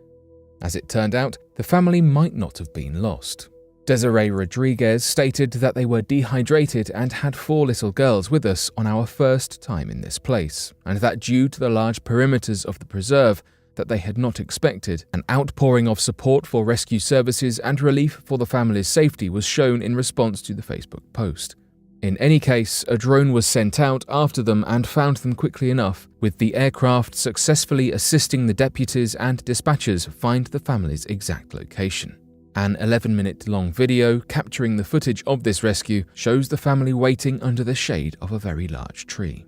As it turned out, the family might not have been lost. Desiree Rodriguez stated that they were dehydrated and had 4 little girls with us on our first time in this place, and that due to the large perimeters of the preserve that they had not expected, an outpouring of support for rescue services and relief for the family's safety was shown in response to the Facebook post. In any case, a drone was sent out after them and found them quickly enough, with the aircraft successfully assisting the deputies and dispatchers find the family's exact location. An 11-minute-long video capturing the footage of this rescue shows the family waiting under the shade of a very large tree.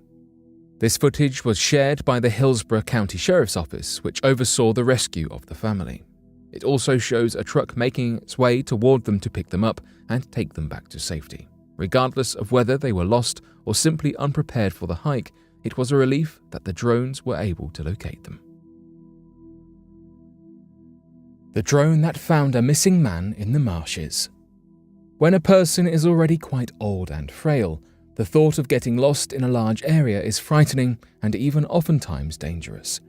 This footage was shared by the Hillsborough County Sheriff's Office, which oversaw the rescue of the family. It also shows a truck making its way toward them to pick them up and take them back to safety. Regardless of whether they were lost or simply unprepared for the hike, it was a relief that the drones were able to locate them. The drone that found a missing man in the marshes. When a person is already quite old and frail, the thought of getting lost in a large area is frightening and even oftentimes dangerous.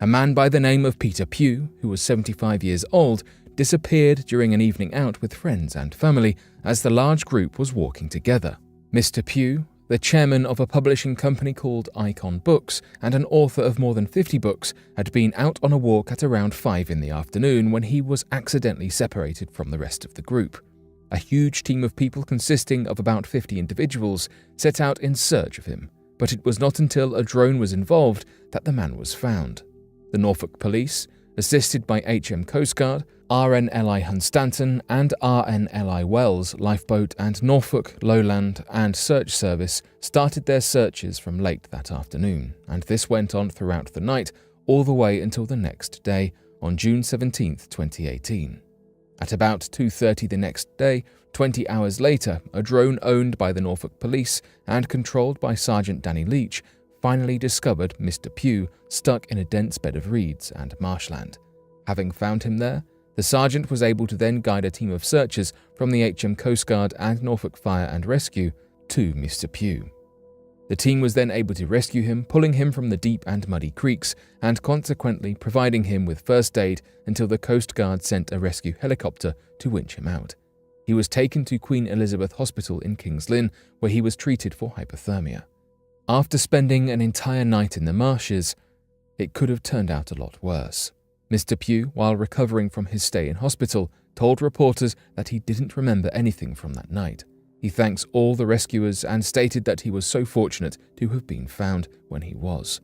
A man by the name of Peter Pugh, who was 75 years old, disappeared during an evening out with friends and family as the large group was walking together. Mr. Pugh, the chairman of a publishing company called Icon Books and an author of more than 50 books, had been out on a walk at around 5 in the afternoon when he was accidentally separated from the rest of the group. A huge team of people consisting of about 50 individuals set out in search of him, but it was not until a drone was involved that the man was found. The Norfolk Police, assisted by HM Coast Guard, RNLI Hunstanton and RNLI Wells Lifeboat and Norfolk, Lowland and Search Service started their searches from late that afternoon, and this went on throughout the night all the way until the next day, on June 17, 2018. At about 2:30 the next day, 20 hours later, a drone owned by the Norfolk Police and controlled by Sergeant Danny Leach finally discovered Mr. Pugh stuck in a dense bed of reeds and marshland. Having found him there, the sergeant was able to then guide a team of searchers from the HM Coast Guard and Norfolk Fire and Rescue to Mr. Pugh. The team was then able to rescue him, pulling him from the deep and muddy creeks and consequently providing him with first aid until the Coast Guard sent a rescue helicopter to winch him out. He was taken to Queen Elizabeth Hospital in Kings Lynn, where he was treated for hypothermia. After spending an entire night in the marshes, it could have turned out a lot worse. Mr. Pugh, while recovering from his stay in hospital, told reporters that he didn't remember anything from that night. He thanks all the rescuers and stated that he was so fortunate to have been found when he was.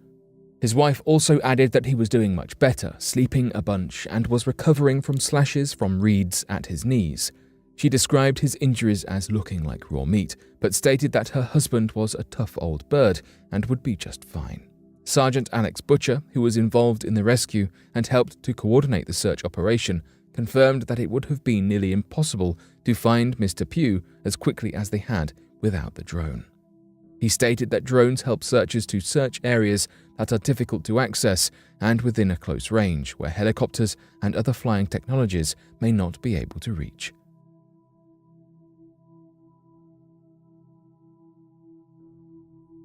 His wife also added that he was doing much better, sleeping a bunch, and was recovering from slashes from reeds at his knees. She described his injuries as looking like raw meat, but stated that her husband was a tough old bird and would be just fine. Sergeant Alex Butcher, who was involved in the rescue and helped to coordinate the search operation, confirmed that it would have been nearly impossible to find Mr. Pugh as quickly as they had without the drone. He stated that drones help searchers to search areas that are difficult to access and within a close range where helicopters and other flying technologies may not be able to reach.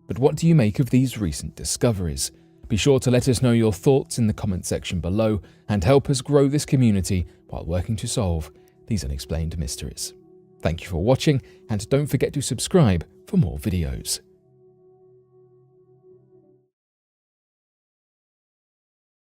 But what do you make of these recent discoveries? Be sure to let us know your thoughts in the comment section below and help us grow this community while working to solve these unexplained mysteries. Thank you for watching, and don't forget to subscribe for more videos.